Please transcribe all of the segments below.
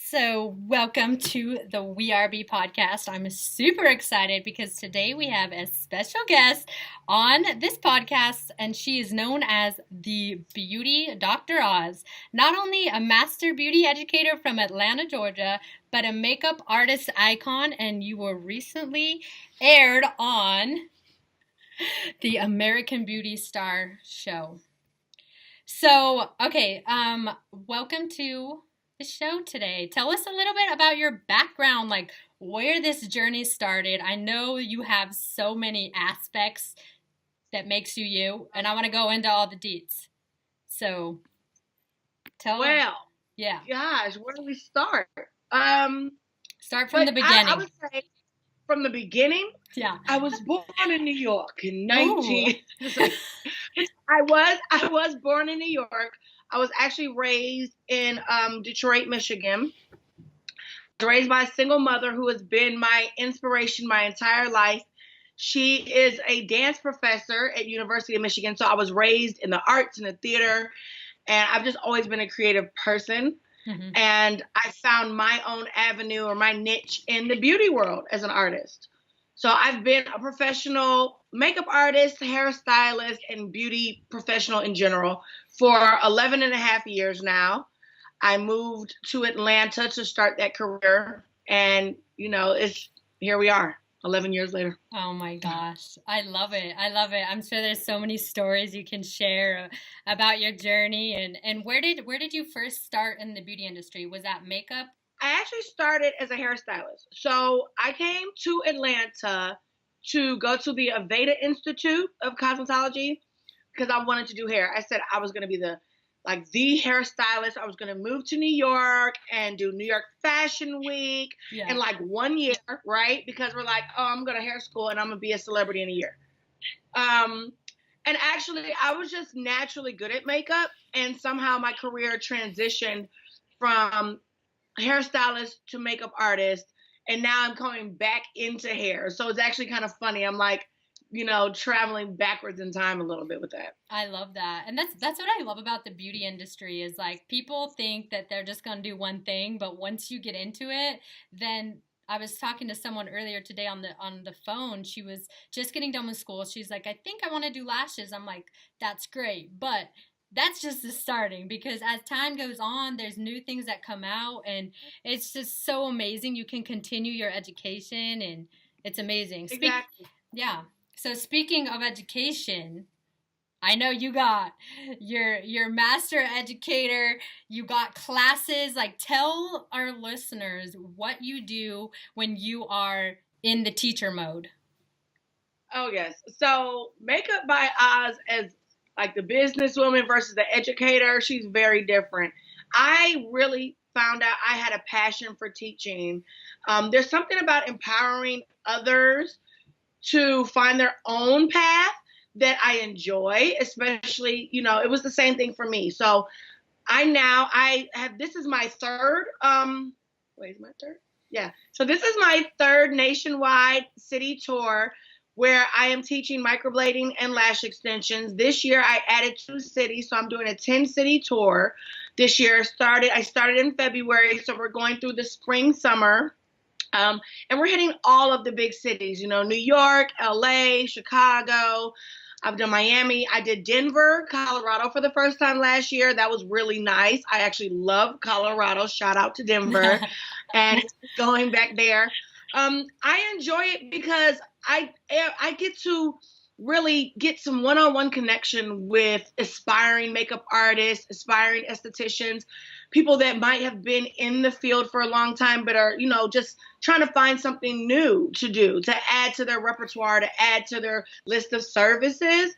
So, welcome to the WeRB podcast. I'm super excited because today we have a special guest on this podcast, and she is known as the Beauty Dr. Oz. Not only a master beauty educator from Atlanta, Georgia, but a makeup artist icon, and you were recently aired on the American Beauty Star show. So, okay, welcome to the show today. Tell us a little bit about your background, like where this journey started. I know you have so many aspects that makes you you, and I want to go into all the deets. So, tell us. Well, Yeah, gosh, where do we start? start from the beginning. I would say from the beginning. Yeah. I was born in New York in Ooh. 19. I was born in New York. I was actually raised in Detroit, Michigan. I was raised by a single mother who has been my inspiration my entire life. She is a dance professor at University of Michigan, so I was raised in the arts and the theater, and I've just always been a creative person. Mm-hmm. And I found my own avenue or my niche in the beauty world as an artist. So I've been a professional makeup artist, hairstylist, and beauty professional in general for 11 and a half years now. I moved to Atlanta to start that career. And, here we are 11 years later. Oh my gosh. I love it. I love it. I'm sure there's so many stories you can share about your journey and where did you first start in the beauty industry? Was that makeup? I actually started as a hairstylist. So I came to Atlanta to go to the Aveda Institute of Cosmetology because I wanted to do hair. I said I was going to be the hairstylist. I was going to move to New York and do New York Fashion Week in 1 year, right? Because we're like, oh, I'm going to hair school and I'm going to be a celebrity in a year. And actually, I was just naturally good at makeup, and somehow my career transitioned from hairstylist to makeup artist, and now I'm coming back into hair. So it's actually kind of funny. I'm like, traveling backwards in time a little bit with that. I love that. And that's what I love about the beauty industry is like people think that they're just going to do one thing, but once you get into it, then I was talking to someone earlier today on the phone. She was just getting done with school. She's like, I think I want to do lashes. I'm like, that's great. But that's just the starting because as time goes on, there's new things that come out and it's just so amazing. You can continue your education and it's amazing. Exactly. Yeah. So speaking of education, I know you got your master educator, you got classes. Like tell our listeners what you do when you are in the teacher mode. Oh, yes. So Makeup by Oz as like the businesswoman versus the educator, she's very different. I really found out I had a passion for teaching. There's something about empowering others to find their own path that I enjoy, especially, it was the same thing for me. So this is my third, is my third? Yeah. So this is my third nationwide city tour where I am teaching microblading and lash extensions. This year I added 2 cities, so I'm doing a 10-city tour this year. I started in February, so we're going through the spring, summer. And we're hitting all of the big cities, New York, LA, Chicago. I've done Miami. I did Denver, Colorado for the first time last year. That was really nice. I actually love Colorado. Shout out to Denver and going back there. I enjoy it because I get to really get some one-on-one connection with aspiring makeup artists, aspiring estheticians, people that might have been in the field for a long time but are, just trying to find something new to do, to add to their repertoire, to add to their list of services.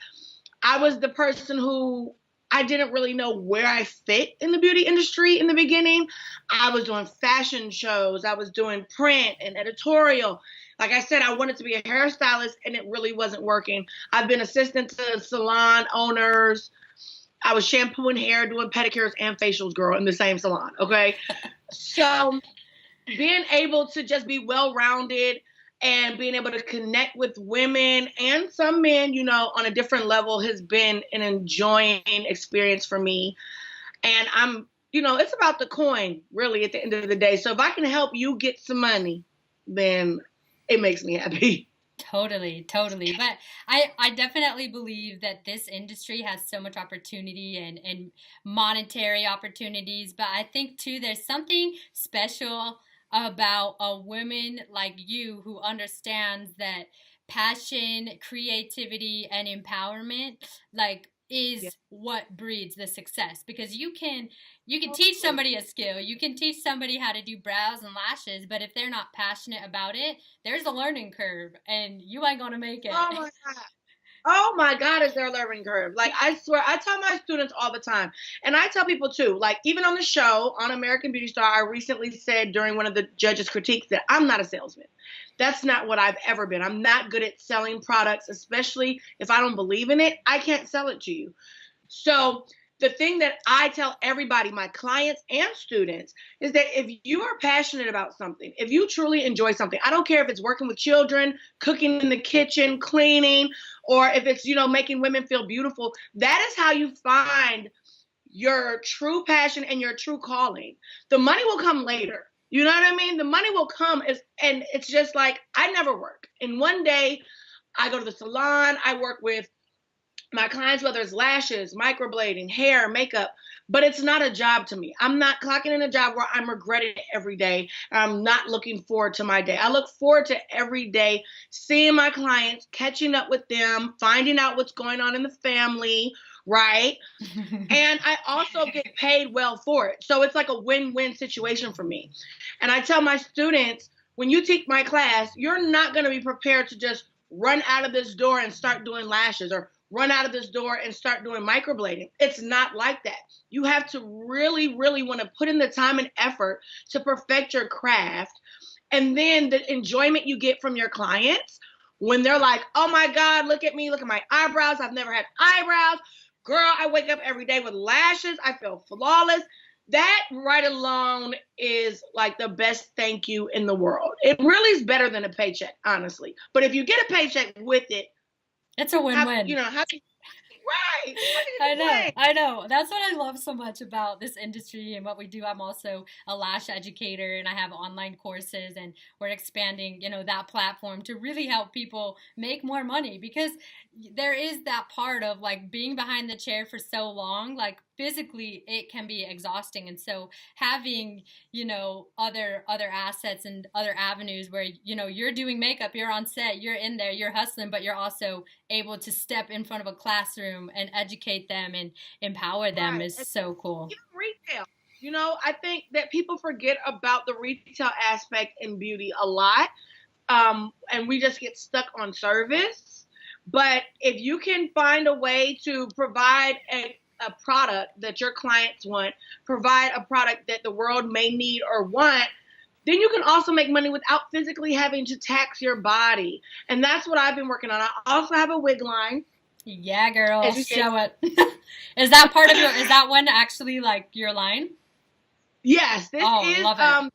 I was the person who I didn't really know where I fit in the beauty industry in the beginning. I was doing fashion shows. I was doing print and editorial. Like I said, I wanted to be a hairstylist, and it really wasn't working. I've been assistant to salon owners. I was shampooing hair, doing pedicures and facials, girl, in the same salon, okay? So being able to just be well-rounded and being able to connect with women and some men, on a different level has been an enjoying experience for me. And I'm it's about the coin, really, at the end of the day. So if I can help you get some money, then it makes me happy. Totally, totally. But I definitely believe that this industry has so much opportunity and monetary opportunities. But I think too, there's something special about a woman like you who understands that passion, creativity, and empowerment, like, Yeah. is what breeds the success, because you can teach Totally. somebody a skill, you can teach somebody how to do brows and lashes, but if they're not passionate about it, there's a learning curve and you ain't gonna make Oh it. my God. Oh my God, is their learning curve. Like, I swear, I tell my students all the time, and I tell people too, like, even on the show on American Beauty Star, I recently said during one of the judges' critiques that I'm not a salesman. That's not what I've ever been. I'm not good at selling products, especially if I don't believe in it. I can't sell it to you. So the thing that I tell everybody, my clients and students, is that if you are passionate about something, if you truly enjoy something, I don't care if it's working with children, cooking in the kitchen, cleaning, or if it's, making women feel beautiful, that is how you find your true passion and your true calling. The money will come later. You know what I mean? The money will come, and it's just like, I never work. In one day, I go to the salon, I work with my clients, whether it's lashes, microblading, hair, makeup, but it's not a job to me. I'm not clocking in a job where I'm regretting it every day. I'm not looking forward to my day. I look forward to every day seeing my clients, catching up with them, finding out what's going on in the family, right? And I also get paid well for it. So it's like a win-win situation for me. And I tell my students, when you take my class, you're not going to be prepared to just run out of this door and start doing lashes, or run out of this door and start doing microblading. It's not like that. You have to really, really want to put in the time and effort to perfect your craft. And then the enjoyment you get from your clients when they're like, oh my God, look at me, look at my eyebrows. I've never had eyebrows. Girl, I wake up every day with lashes. I feel flawless. That right alone is like the best thank you in the world. It really is better than a paycheck, honestly. But if you get a paycheck with it, It's a win-win. how can right? How can you I know, complain? I know. That's what I love so much about this industry and what we do. I'm also a lash educator and I have online courses, and we're expanding, that platform to really help people make more money, because there is that part of like being behind the chair for so long, like physically it can be exhausting. And so having, other assets and other avenues where, you're doing makeup, you're on set, you're in there, you're hustling, but you're also able to step in front of a classroom and educate them and empower them Right. is And so cool. even retail. I think that people forget about the retail aspect in beauty a lot. And we just get stuck on service. But if you can find a way to provide a product that your clients want, provide a product that the world may need or want, then you can also make money without physically having to tax your body. And that's what I've been working on. I also have a wig line, Yeah, girl, as you said. show it. Is that one actually like your line? Yes, this Oh, is love it. all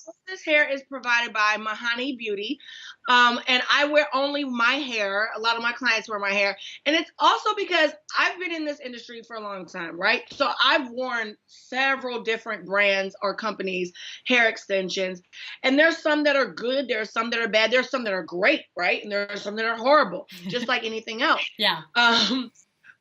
of this hair is provided by Mahani Beauty. And I wear only my hair. A lot of my clients wear my hair. And it's also because I've been in this industry for a long time, right? So I've worn several different brands or companies' hair extensions. And there's some that are good, there's some that are bad, there's some that are great, right? And there are some that are horrible, just like anything else. Yeah. Um,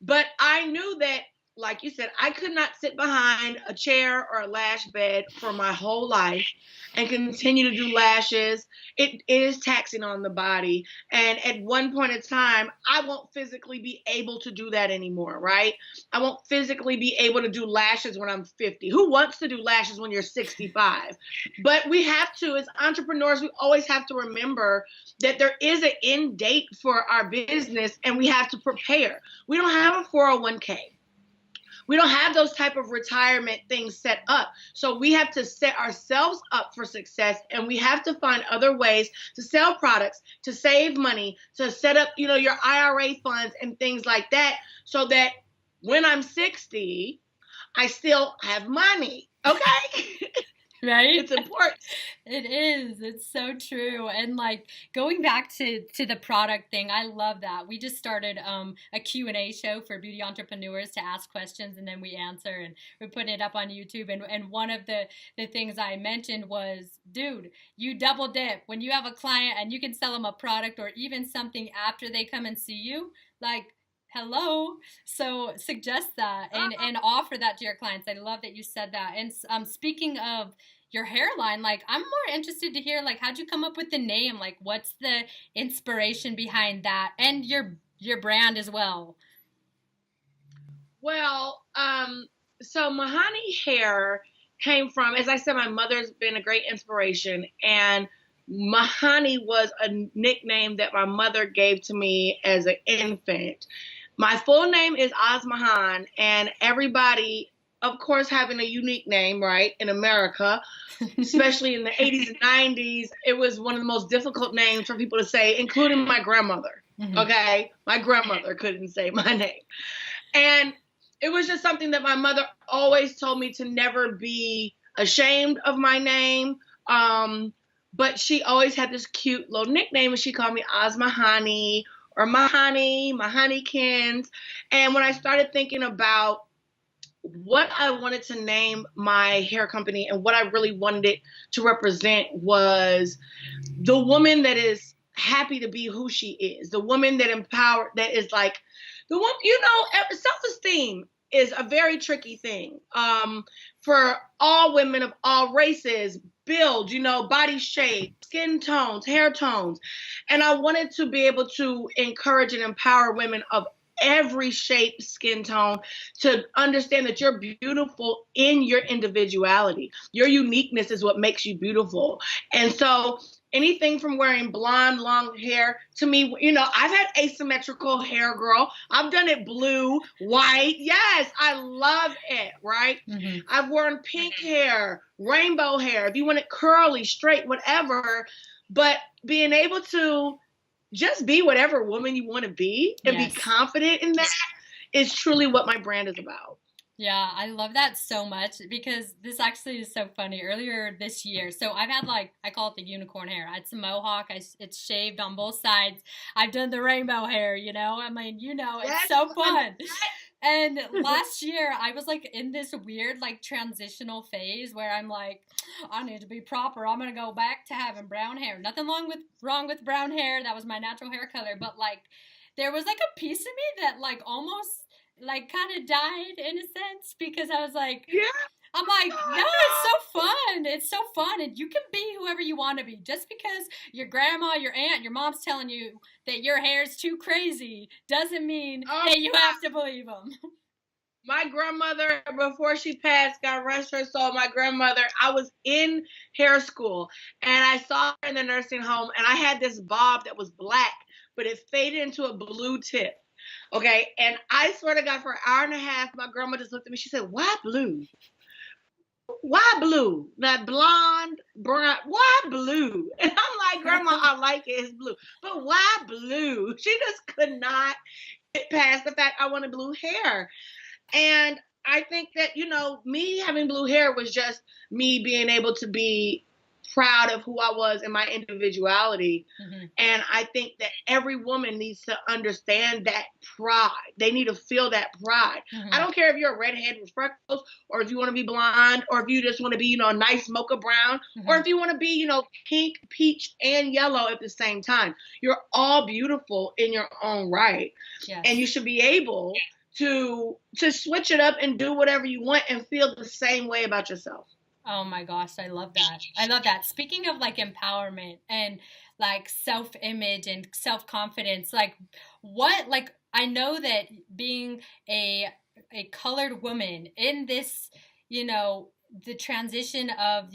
but I knew that, like you said, I could not sit behind a chair or a lash bed for my whole life and continue to do lashes. It is taxing on the body. And at one point in time, I won't physically be able to do that anymore, right? I won't physically be able to do lashes when I'm 50. Who wants to do lashes when you're 65? But we have to, as entrepreneurs, we always have to remember that there is an end date for our business and we have to prepare. We don't have a 401k. We don't have those type of retirement things set up. So we have to set ourselves up for success, and we have to find other ways to sell products, to save money, to set up, your IRA funds and things like that, so that when I'm 60, I still have money. Okay? Right? It's important. It is. It's so true. And like going back to the product thing, I love that. We just started a Q&A show for beauty entrepreneurs to ask questions and then we answer, and we're putting it up on YouTube. And one of the things I mentioned was, dude, you double dip. When you have a client and you can sell them a product or even something after they come and see you, like, hello. So suggest that and offer that to your clients. I love that you said that. And speaking of your hairline, like I'm more interested to hear like how'd you come up with the name? Like what's the inspiration behind that and your brand as well? Well, so Mahani hair came from, as I said, my mother's been a great inspiration, and Mahani was a nickname that my mother gave to me as an infant. My full name is Osmahan, and everybody, of course, having a unique name, right, in America, especially in the 80s and 90s, it was one of the most difficult names for people to say, including my grandmother. Mm-hmm. Okay? My grandmother couldn't say my name. And it was just something that my mother always told me to never be ashamed of my name. But she always had this cute little nickname, and she called me Osmahani or Mahani, Mahanikins. And when I started thinking about what I wanted to name my hair company and what I really wanted it to represent was the woman that is happy to be who she is, the woman that empowered, that is like the one, self-esteem is a very tricky thing for all women of all races, build, body shape, skin tones, hair tones. And I wanted to be able to encourage and empower women of every shape, skin tone, to understand that you're beautiful in your individuality. Your uniqueness is what makes you beautiful. And so anything from wearing blonde, long hair to me, I've had asymmetrical hair, girl. I've done it blue, white. Yes, I love it, right? Mm-hmm. I've worn pink hair, rainbow hair, if you want it curly, straight, whatever. But being able to just be whatever woman you want to be and Yes. be confident in that is truly what my brand is about. Yeah, I love that so much because this actually is so funny. Earlier this year, so I've had I call it the unicorn hair. It's a mohawk. It's shaved on both sides. I've done the rainbow hair, I mean, it's so fun. And last year, I was in this weird transitional phase where I'm like, I need to be proper. I'm gonna go back to having brown hair. Nothing wrong with brown hair. That was my natural hair color. But there was a piece of me that almost kind of died in a sense because I was like, yeah. I'm like, no, it's so fun. It's so fun. And you can be whoever you want to be. Just because your grandma, your aunt, your mom's telling you that your hair's too crazy doesn't mean that you have to believe them. My grandmother, before she passed, God rest her soul, my grandmother, I was in hair school and I saw her in the nursing home and I had this bob that was black, but it faded into a blue tip. Okay. And I swear to God, for an hour and a half, my grandma just looked at me. She said, why blue? Why blue? That blonde, brown, why blue? And I'm like, Grandma, I like it. It's blue. But why blue? She just could not get past the fact I wanted blue hair. And I think that, me having blue hair was just me being able to be proud of who I was in my individuality. Mm-hmm. And I think that every woman needs to understand that pride. They need to feel that pride. Mm-hmm. I don't care if you're a redhead with freckles, or if you want to be blonde, or if you just want to be, a nice mocha brown, Mm-hmm. or if you want to be, pink, peach, and yellow at the same time. You're all beautiful in your own right. Yes. And you should be able to switch it up and do whatever you want and feel the same way about yourself. Oh my gosh, I love that. I love that. Speaking of empowerment and self-image and self-confidence, what I know that being a colored woman in this, the transition of,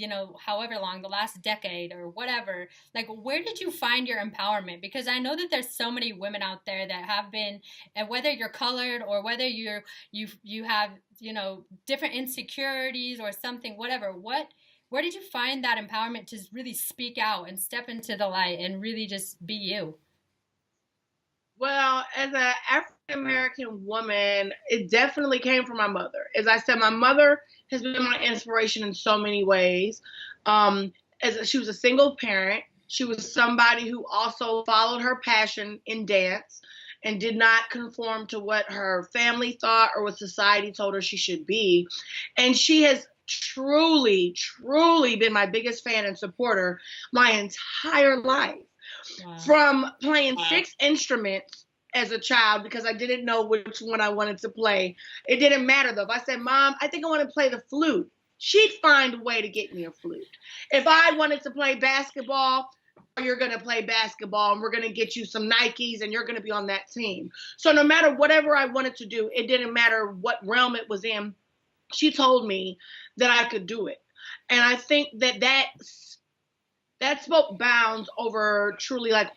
however long, the last decade or whatever, where did you find your empowerment? Because I know that there's so many women out there that have been, and whether you're colored or whether you have, different insecurities or something, whatever, where did you find that empowerment to really speak out and step into the light and really just be you? Well, as an American woman, it definitely came from my mother. As I said, my mother has been my inspiration in so many ways. As she was a single parent, she was somebody who also followed her passion in dance and did not conform to what her family thought or what society told her she should be. And she has truly, truly been my biggest fan and supporter my entire life. Wow. From playing 6 instruments as a child because I didn't know which one I wanted to play. It didn't matter though. If I said, Mom, I think I want to play the flute, she'd find a way to get me a flute. If I wanted to play basketball, you're going to play basketball and we're going to get you some Nikes and you're going to be on that team. So no matter whatever I wanted to do, it didn't matter what realm it was in. She told me that I could do it. And I think that spoke bounds over truly like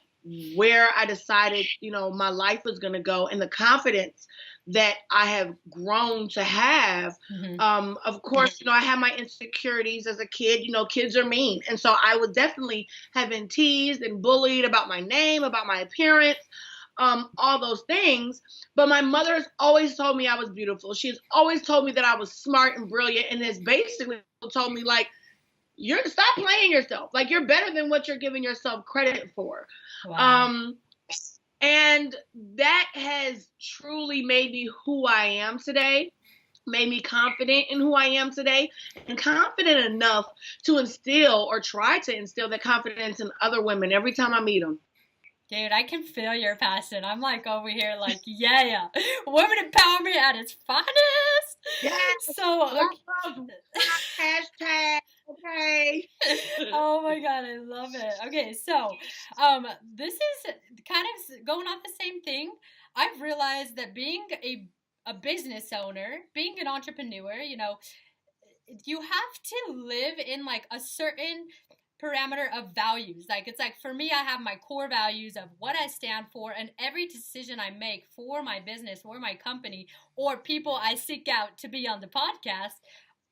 where I decided, my life was going to go and the confidence that I have grown to have. Of course, I had my insecurities as a kid. Kids are mean. And so I was definitely having teased and bullied about my name, about my appearance, all those things. But my mother has always told me I was beautiful. She's always told me that I was smart and brilliant and has basically told me like, stop playing yourself. Like you're better than what you're giving yourself credit for. Wow. And that has truly made me who I am today, made me confident in who I am today, and confident enough to instill or try to instill that confidence in other women every time I meet them. Dude, I can feel your passion. I'm like over here like, yeah. Women empowerment at its finest. Yes. So, hashtag, okay. Oh my God, I love it. Okay, so this is kind of going off the same thing. I've realized that being a business owner, being an entrepreneur, you have to live in like a certain parameter of values. Like it's like for me, I have my core values of what I stand for, and every decision I make for my business or my company or people I seek out to be on the podcast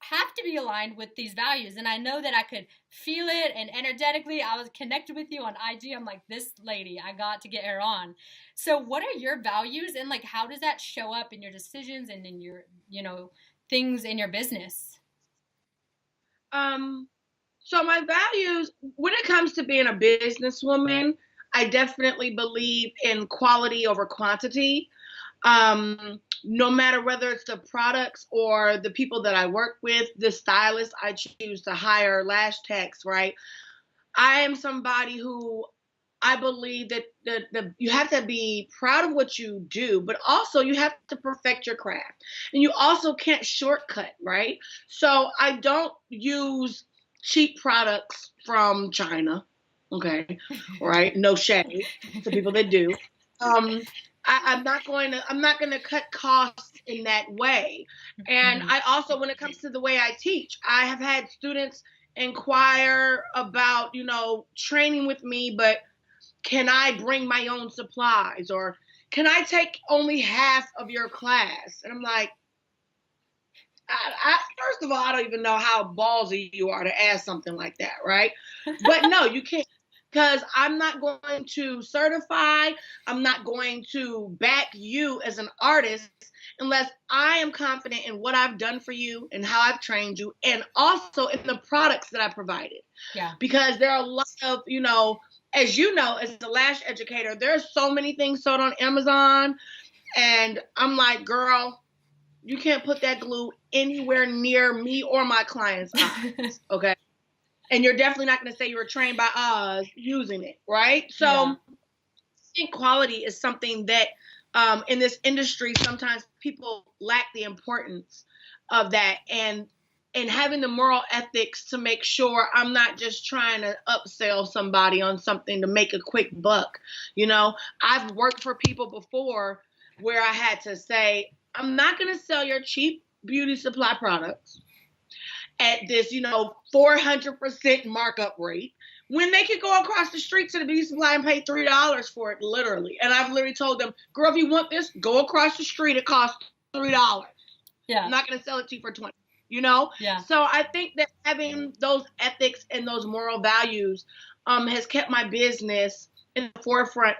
have to be aligned with these values. And I know that I could feel it, and energetically I was connected with you on IG. I'm like, this lady, I got to get her on. So what are your values, and like how does that show up in your decisions and in your things in your business? So my values, when it comes to being a businesswoman, I definitely believe in quality over quantity. No matter whether it's the products or the people that I work with, the stylist I choose to hire, lash techs, right? I am somebody who I believe that you have to be proud of what you do, but also you have to perfect your craft. And you also can't shortcut, right? So I don't use cheap products from China, okay? Right? No shade to people that do. I'm not going to cut costs in that way. And I also, when it comes to the way I teach, I have had students inquire about, training with me, but can I bring my own supplies, or can I take only half of your class? And I'm like, first of all, I don't even know how ballsy you are to ask something like that, right? But no, you can't, because I'm not going to certify, I'm not going to back you as an artist unless I am confident in what I've done for you and how I've trained you, and also in the products that I provided. Yeah. Because there are a lot of, as a lash educator, there's so many things sold on Amazon, and I'm like, girl, you can't put that glue anywhere near me or my clients' eyes, okay? And you're definitely not going to say you were trained by Oz using it, right? So I think quality is something that in this industry, sometimes people lack the importance of that, and having the moral ethics to make sure I'm not just trying to upsell somebody on something to make a quick buck. I've worked for people before where I had to say, I'm not going to sell your cheap beauty supply products at this, 400% markup rate when they could go across the street to the beauty supply and pay $3 for it, literally. And I've literally told them, girl, if you want this, go across the street. It costs $3. Yeah. I'm not going to sell it to you for $20. Yeah. So I think that having those ethics and those moral values has kept my business in the forefront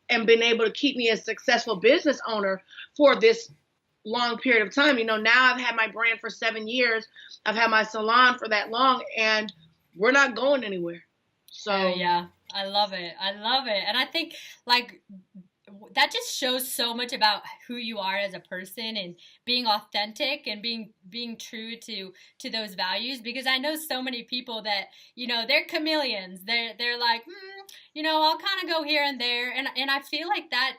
and been able to keep me a successful business owner for this long period of time. You know, now I've had my brand for 7 years. I've had my salon for that long, and we're not going anywhere. So yeah, I love it. I love it. And I think like that just shows so much about who you are as a person and being authentic and being true to those values, because I know so many people that, you know, they're chameleons. They're like, you know, I'll kind of go here and there, and I feel like that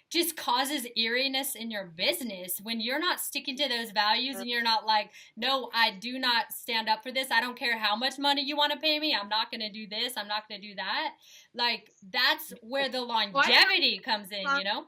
just causes eeriness in your business when you're not sticking to those values and you're not like, no, I do not stand up for this. I don't care how much money you want to pay me. I'm not going to do this. I'm not going to do that. Like, that's where the longevity comes in, you know?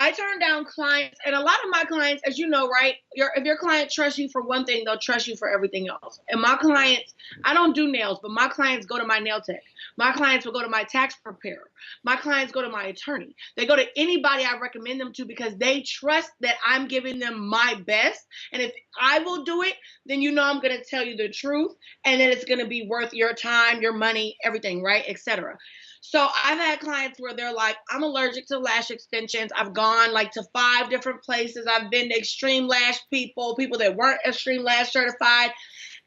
I turn down clients, and a lot of my clients, as you know, right, if your client trusts you for one thing, they'll trust you for everything else. And my clients, I don't do nails, but my clients go to my nail tech. My clients will go to my tax preparer. My clients go to my attorney. They go to anybody I recommend them to because they trust that I'm giving them my best. And if I will do it, then you know I'm going to tell you the truth, and then it's going to be worth your time, your money, everything, right, etc. So I've had clients where they're like, I'm allergic to lash extensions. I've gone like to 5 different places. I've been to extreme lash people that weren't extreme lash certified,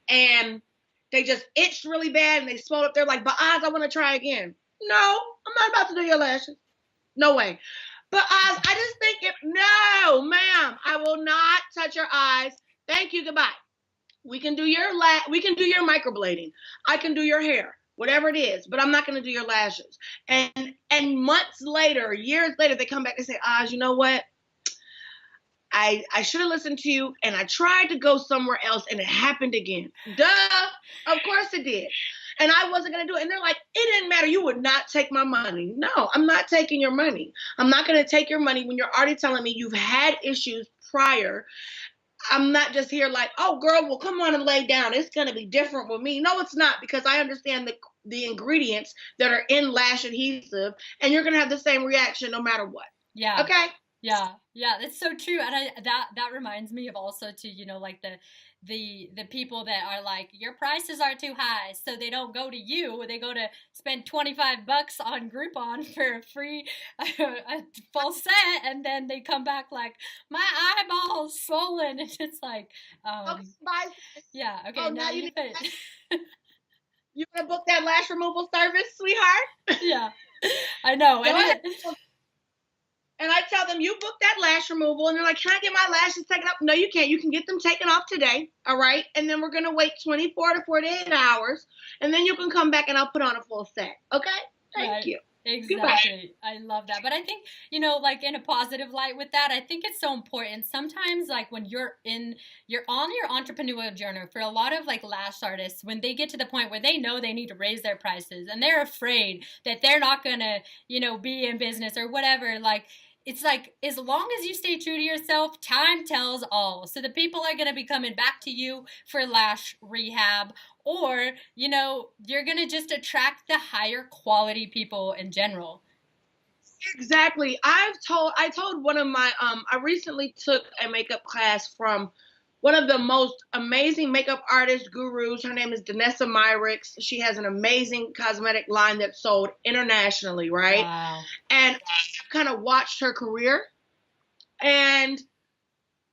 and they just itched really bad and they swelled up. They're like, but Oz, I want to try again. No, I'm not about to do your lashes. No way. But Oz, I just think no, ma'am, I will not touch your eyes. Thank you. Goodbye. We can do your microblading. I can do your hair, whatever it is, but I'm not going to do your lashes. And months later, years later, they come back and say, Oz, you know what? I should have listened to you, and I tried to go somewhere else, and it happened again. Duh. Of course it did. And I wasn't going to do it. And they're like, it didn't matter. You would not take my money. No, I'm not taking your money. I'm not going to take your money when you're already telling me you've had issues prior. I'm not just here like, oh, girl, well, come on and lay down. It's going to be different with me. No, it's not, because I understand the ingredients that are in lash adhesive, and you're going to have the same reaction no matter what. Yeah. Okay? Yeah, that's so true. And that reminds me of also too, you know, like the people that are like, your prices are too high, so they don't go to you. They go to spend $25 on Groupon for a free a full set, and then they come back like, my eyeball's swollen. And it's like, Okay, bye. yeah, okay, Oh, now you fit. You want to book that lash removal service, sweetheart? Yeah, I know. And I tell them, you book that lash removal. And they're like, can I get my lashes taken off? No, you can't. You can get them taken off today. All right. And then we're going to wait 24 to 48 hours. And then you can come back and I'll put on a full set. Okay. Thank you. Exactly. Goodbye. I love that. But I think, you know, like in a positive light with that, I think it's so important. Sometimes like when you're on your entrepreneurial journey, for a lot of like lash artists, when they get to the point where they know they need to raise their prices and they're afraid that they're not going to, you know, be in business or whatever, like, it's like, as long as you stay true to yourself, time tells all. So the people are going to be coming back to you for lash rehab, or, you know, you're going to just attract the higher quality people in general. Exactly. I told one of my, I recently took a makeup class from one of the most amazing makeup artist gurus. Her name is Danessa Myricks. She has an amazing cosmetic line that's sold internationally, right? Wow. And I kind of watched her career. And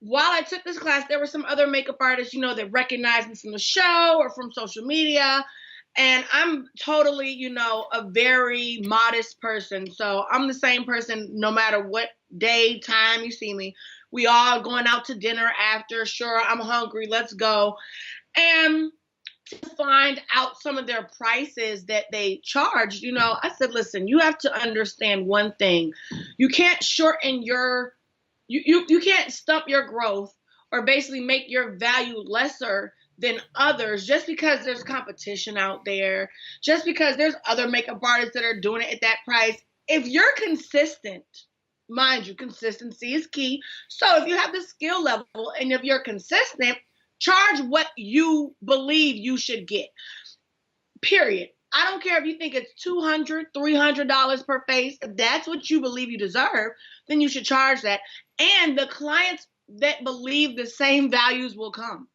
while I took this class, there were some other makeup artists, you know, that recognized me from the show or from social media. And I'm totally, you know, a very modest person. So I'm the same person no matter what day, time you see me. We all going out to dinner after. Sure, I'm hungry. Let's go. And to find out some of their prices that they charge, you know, I said, listen, you have to understand one thing. You can't shorten you can't stump your growth or basically make your value lesser than others just because there's competition out there, just because there's other makeup artists that are doing it at that price. If you're consistent, mind you, consistency is key. So if you have the skill level and if you're consistent, charge what you believe you should get, period. I don't care if you think it's $200, $300 per face. If that's what you believe you deserve, then you should charge that. And the clients that believe the same values will come.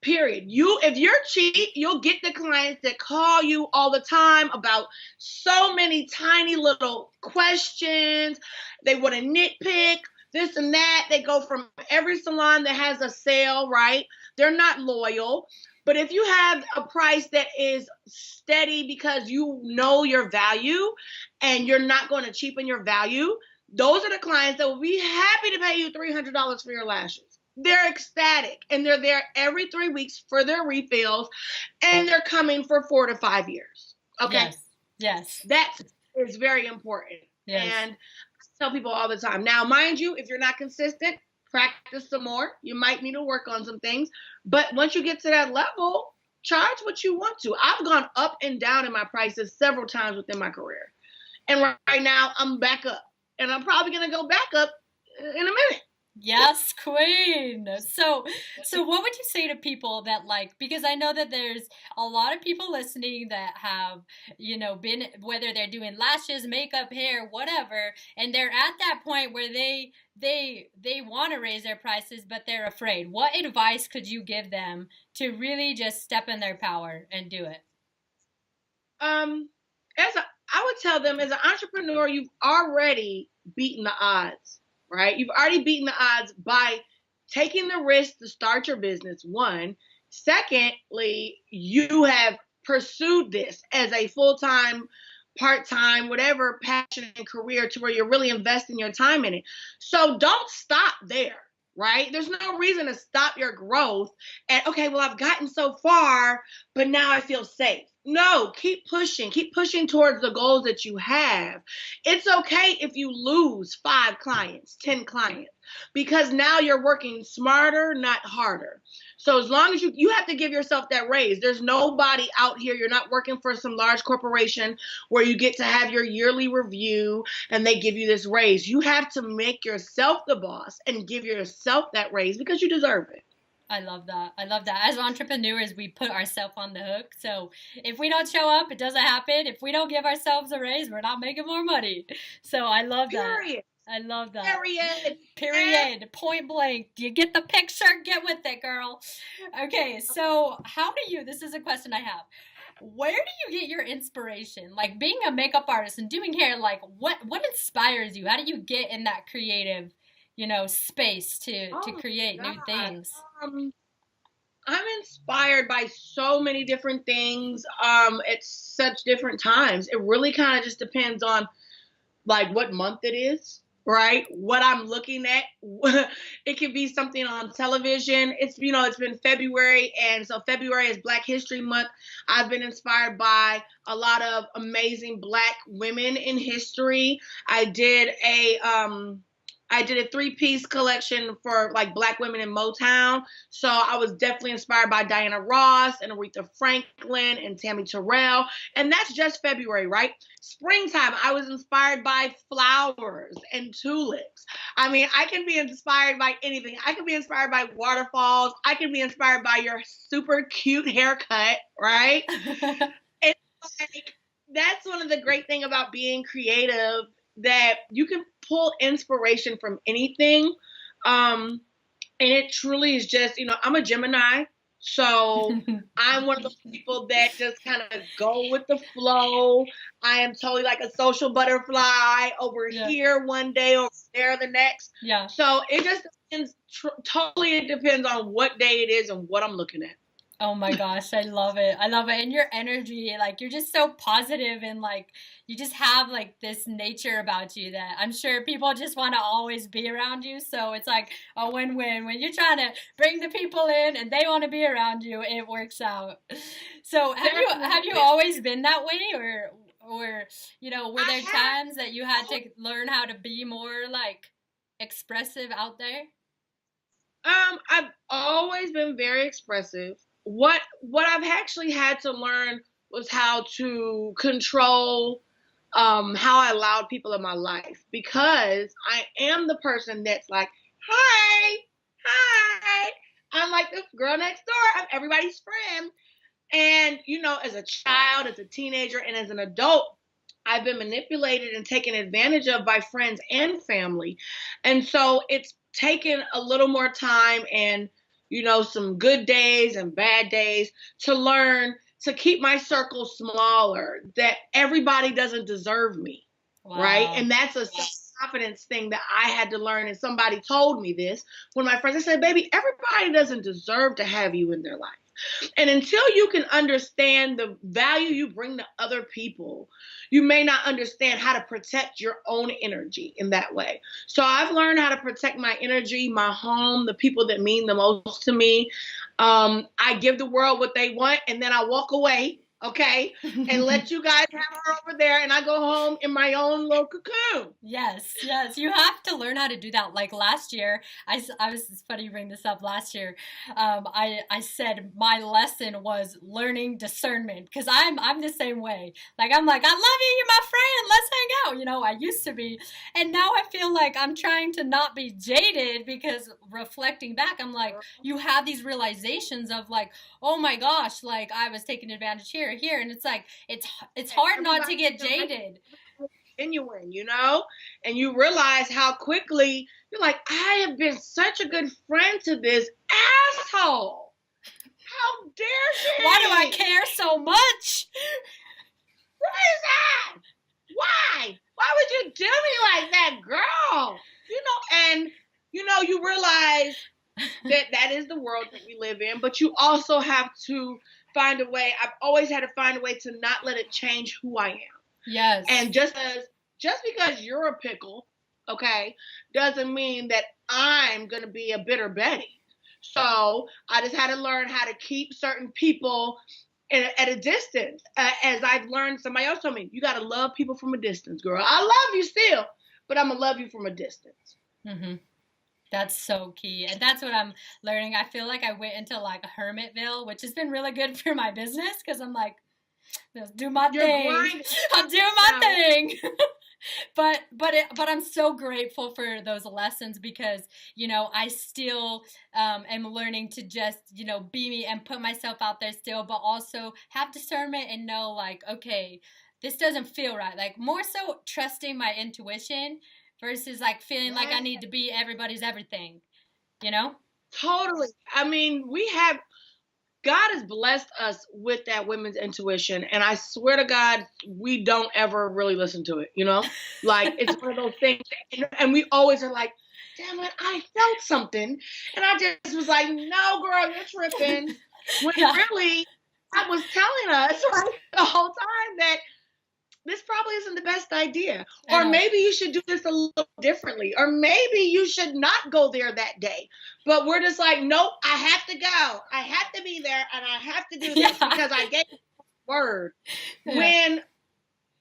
Period. If you're cheap, you'll get the clients that call you all the time about so many tiny little questions. They want to nitpick this and that. They go from every salon that has a sale, right? They're not loyal. But if you have a price that is steady because you know your value and you're not going to cheapen your value, those are the clients that will be happy to pay you $300 for your lashes. They're ecstatic, and they're there every 3 weeks for their refills, and they're coming for 4 to 5 years. Okay? Yes. That is very important. Yes. And I tell people all the time. Now, mind you, if you're not consistent, practice some more. You might need to work on some things. But once you get to that level, charge what you want to. I've gone up and down in my prices several times within my career. And right now, I'm back up. And I'm probably going to go back up in a minute. Yes, queen. So what would you say to people that because I know that there's a lot of people listening that have, been, whether they're doing lashes, makeup, hair, whatever, and they're at that point where they want to raise their prices, but they're afraid. What advice could you give them to really just step in their power and do it? I would tell them, as an entrepreneur, you've already beaten the odds. Right? You've already beaten the odds by taking the risk to start your business, one. Secondly, you have pursued this as a full-time, part-time, whatever passion and career to where you're really investing your time in it. So don't stop there, right? There's no reason to stop your growth and, okay, well, I've gotten so far, but now I feel safe. No, keep pushing towards the goals that you have. It's okay if you lose 5 clients, 10 clients, because now you're working smarter, not harder. So as long as you have to give yourself that raise. There's nobody out here. You're not working for some large corporation where you get to have your yearly review and they give you this raise. You have to make yourself the boss and give yourself that raise because you deserve it. I love that. As entrepreneurs, we put ourselves on the hook. So if we don't show up, it doesn't happen. If we don't give ourselves a raise, we're not making more money. So I love that. Period. I love that. Period. Point blank. Do you get the picture? Get with it, girl. Okay, so this is a question I have. Where do you get your inspiration? Like being a makeup artist and doing hair, what inspires you? How do you get in that creative space to create new things? I'm inspired by so many different things at such different times. It really kind of just depends on what month it is, right? What I'm looking at. It could be something on television. It's been February, and so February is Black History Month. I've been inspired by a lot of amazing Black women in history. I did a 3-piece collection for Black women in Motown. So I was definitely inspired by Diana Ross and Aretha Franklin and Tammy Terrell. And that's just February, right? Springtime, I was inspired by flowers and tulips. I mean, I can be inspired by anything. I can be inspired by waterfalls. I can be inspired by your super cute haircut, right? It's that's one of the great things about being creative, that you can pull inspiration from anything. And it truly is just, I'm a Gemini. So I'm one of those people that just kind of go with the flow. I am totally like a social butterfly, over here one day, over there the next. Yeah. So it just depends. Totally, it depends on what day it is and what I'm looking at. Oh my gosh, I love it. And your energy, you're just so positive, and you just have this nature about you that I'm sure people just want to always be around you. So it's like a win-win. When you're trying to bring the people in and they want to be around you, it works out. So have you always been that way, or were there times that you had to learn how to be more expressive out there? I've always been very expressive. What I've actually had to learn was how to control how I allowed people in my life, because I am the person that's like, hi, I'm like this girl next door. I'm everybody's friend. And, as a child, as a teenager, and as an adult, I've been manipulated and taken advantage of by friends and family. And so it's taken a little more time and some good days and bad days, to learn to keep my circle smaller, that everybody doesn't deserve me. Wow. Right? And that's a self-confidence thing that I had to learn. And somebody told me this. One of my friends, I said, baby, everybody doesn't deserve to have you in their life. And until you can understand the value you bring to other people, you may not understand how to protect your own energy in that way. So I've learned how to protect my energy, my home, the people that mean the most to me. I give the world what they want, and then I walk away, okay, and let you guys have her over there, and I go home in my own little cocoon. Yes, you have to learn how to do that. Like last year, I was, it's funny you bring this up. Last year, I said my lesson was learning discernment, because I'm the same way. Like I'm like, I love you, you're my friend, let's hang out. I used to be, and now I feel like I'm trying to not be jaded, because reflecting back, I'm like, you have these realizations of like, oh my gosh, like I was taking advantage here, and it's like it's hard not to get jaded. Genuine, and you realize how quickly you're like, I have been such a good friend to this asshole. How dare she? Why do I care so much? What is that? Why? Why would you do me like that, girl? And you realize that is the world that we live in, but you also have to find a way. I've always had to find a way to not let it change who I am. Yes. And just because you're a pickle, okay, doesn't mean that I'm going to be a bitter Betty. So I just had to learn how to keep certain people at a distance. As I've learned, somebody else told me, you got to love people from a distance, girl. I love you still, but I'm going to love you from a distance. Mm-hmm. That's so key. And that's what I'm learning. I feel like I went into like a Hermitville, which has been really good for my business, because I'm like, let's do my thing. I'll do my thing. But I'm so grateful for those lessons, because I still am learning to just be me and put myself out there still, but also have discernment and know like, okay, this doesn't feel right. Like more so trusting my intuition versus like feeling like I need to be everybody's everything. Totally. I mean, God has blessed us with that women's intuition, and I swear to God, we don't ever really listen to it, Like, it's one of those things, and we always are like, damn it, I felt something, and I just was like, no, girl, you're tripping, when really, I was telling us the whole time that this probably isn't the best idea. Or maybe you should do this a little differently. Or maybe you should not go there that day. But we're just like, nope, I have to go. I have to be there, and I have to do this because I gave you the word. Yeah. When,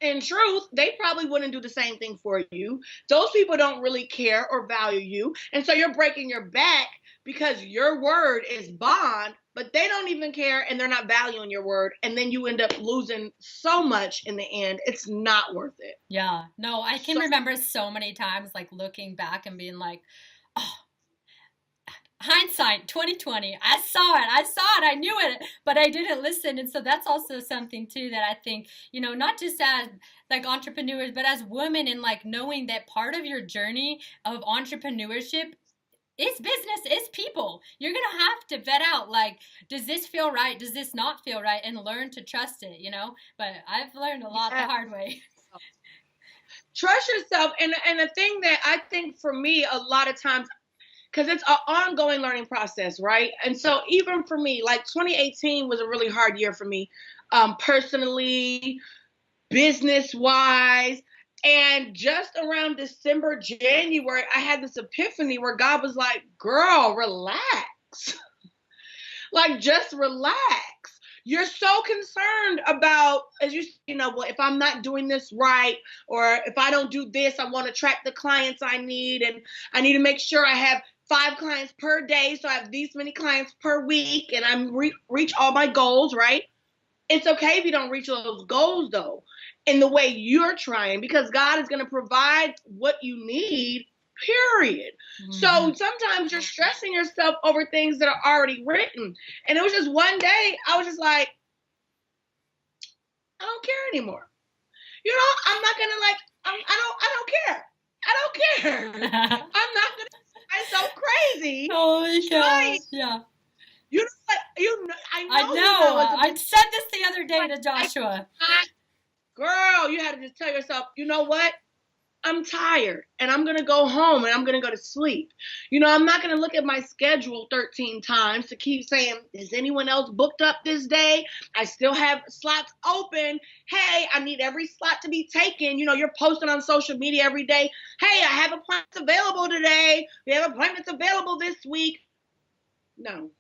in truth, they probably wouldn't do the same thing for you. Those people don't really care or value you. And so you're breaking your back because your word is bond, but they don't even care, and they're not valuing your word. And then you end up losing so much in the end. It's not worth it. Yeah. No, I can remember so many times like looking back and being like, oh, hindsight 2020, I saw it, I knew it, but I didn't listen. And so that's also something too that I think, not just as like entrepreneurs, but as women, and like knowing that part of your journey of entrepreneurship is business, is people. You're going to have to vet out, like, does this feel right? Does this not feel right? And learn to trust it, But I've learned a lot the hard way. Trust yourself. And the thing that I think for me, a lot of times, because it's an ongoing learning process, right? And so even for me, like 2018 was a really hard year for me, personally, business-wise. And just around December, January, I had this epiphany where God was like, girl, relax. Like, just relax. You're so concerned about, as well, if I'm not doing this right, or if I don't do this, I want to attract the clients I need. And I need to make sure I have 5 clients per day. So I have these many clients per week, and I'm reach all my goals, right? It's okay if you don't reach those goals, though, in the way you're trying, because God is going to provide what you need, period. Mm-hmm. So sometimes you're stressing yourself over things that are already written. And it was just one day, I was just like, I don't care anymore. I'm not going to I don't care. I don't care. I'm not going to, I'm so crazy. Oh my gosh. Yeah. You know, like, I know I you know. know it's a I said this the other day to Joshua. girl, you had to just tell yourself, you know what? I'm tired and I'm going to go home and I'm going to go to sleep. I'm not going to look at my schedule 13 times to keep saying, is anyone else booked up this day? I still have slots open. Hey, I need every slot to be taken. You're posting on social media every day. Hey, I have appointments available today. We have appointments available this week. No,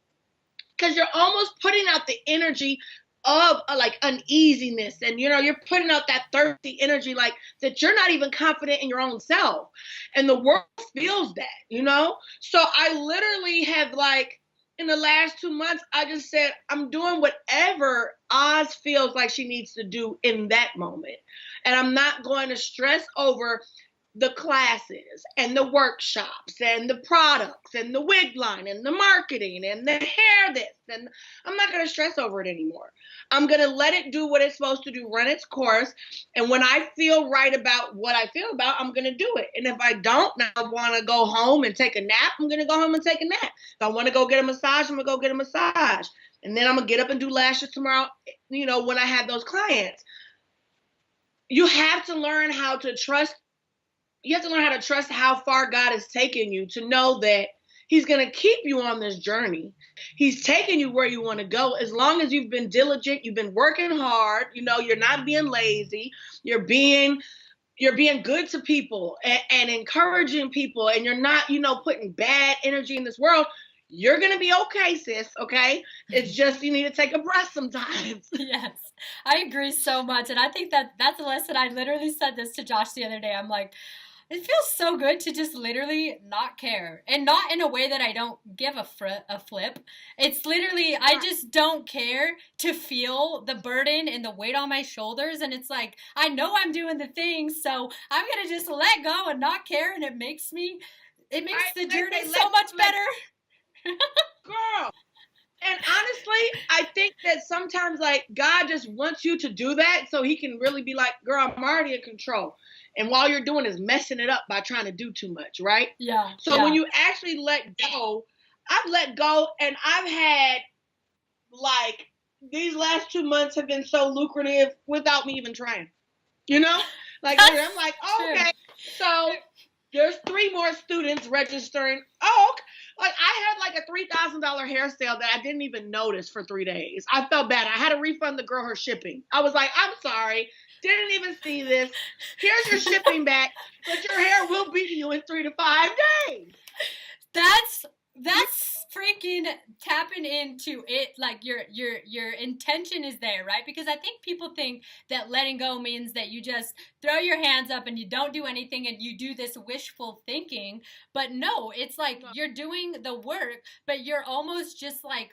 because you're almost putting out the energy of like uneasiness, and you're putting out that thirsty energy, like that you're not even confident in your own self, and the world feels that. So I literally have, like, in the last 2 months, I just said I'm doing whatever Oz feels like she needs to do in that moment, and I'm not going to stress over the classes and the workshops and the products and the wig line and the marketing and the hair this, and I'm not going to stress over it anymore. I'm going to let it do what it's supposed to do, run its course. And when I feel right about what I feel about, I'm going to do it. And if I don't, and I want to go home and take a nap, I'm going to go home and take a nap. If I want to go get a massage, I'm going to go get a massage. And then I'm going to get up and do lashes tomorrow, when I have those clients. You have to learn how to trust. You have to learn how to trust how far God has taken you, to know that he's going to keep you on this journey. He's taking you where you want to go. As long as you've been diligent, you've been working hard, you're not being lazy, you're being good to people and encouraging people, and you're not, putting bad energy in this world. You're going to be okay, sis, okay? It's just you need to take a breath sometimes. Yes, I agree so much. And I think that's a lesson. I literally said this to Josh the other day. I'm like, it feels so good to just literally not care, and not in a way that I don't give a flip. It's literally, I just don't care to feel the burden and the weight on my shoulders. And it's like, I know I'm doing the thing, so I'm going to just let go and not care. And it makes the journey so much better. Girl. And honestly, I think that sometimes, like, God just wants you to do that so he can really be like, girl, I'm already in control. And all you're doing is messing it up by trying to do too much, right? Yeah. So when you actually let go, I've let go, and I've had, like, these last 2 months have been so lucrative without me even trying. Like, I'm like, okay, so there's 3 more students registering. Oh, okay. Like, I had like a $3,000 hair sale that I didn't even notice for 3 days. I felt bad. I had to refund the girl her shipping. I was like, I'm sorry. Didn't even see this. Here's your shipping back, but your hair will be to you in 3 to 5 days. That's freaking tapping into it. Like, your intention is there, right? Because I think people think that letting go means that you just throw your hands up and you don't do anything and you do this wishful thinking. But no, it's like you're doing the work, but you're almost just like,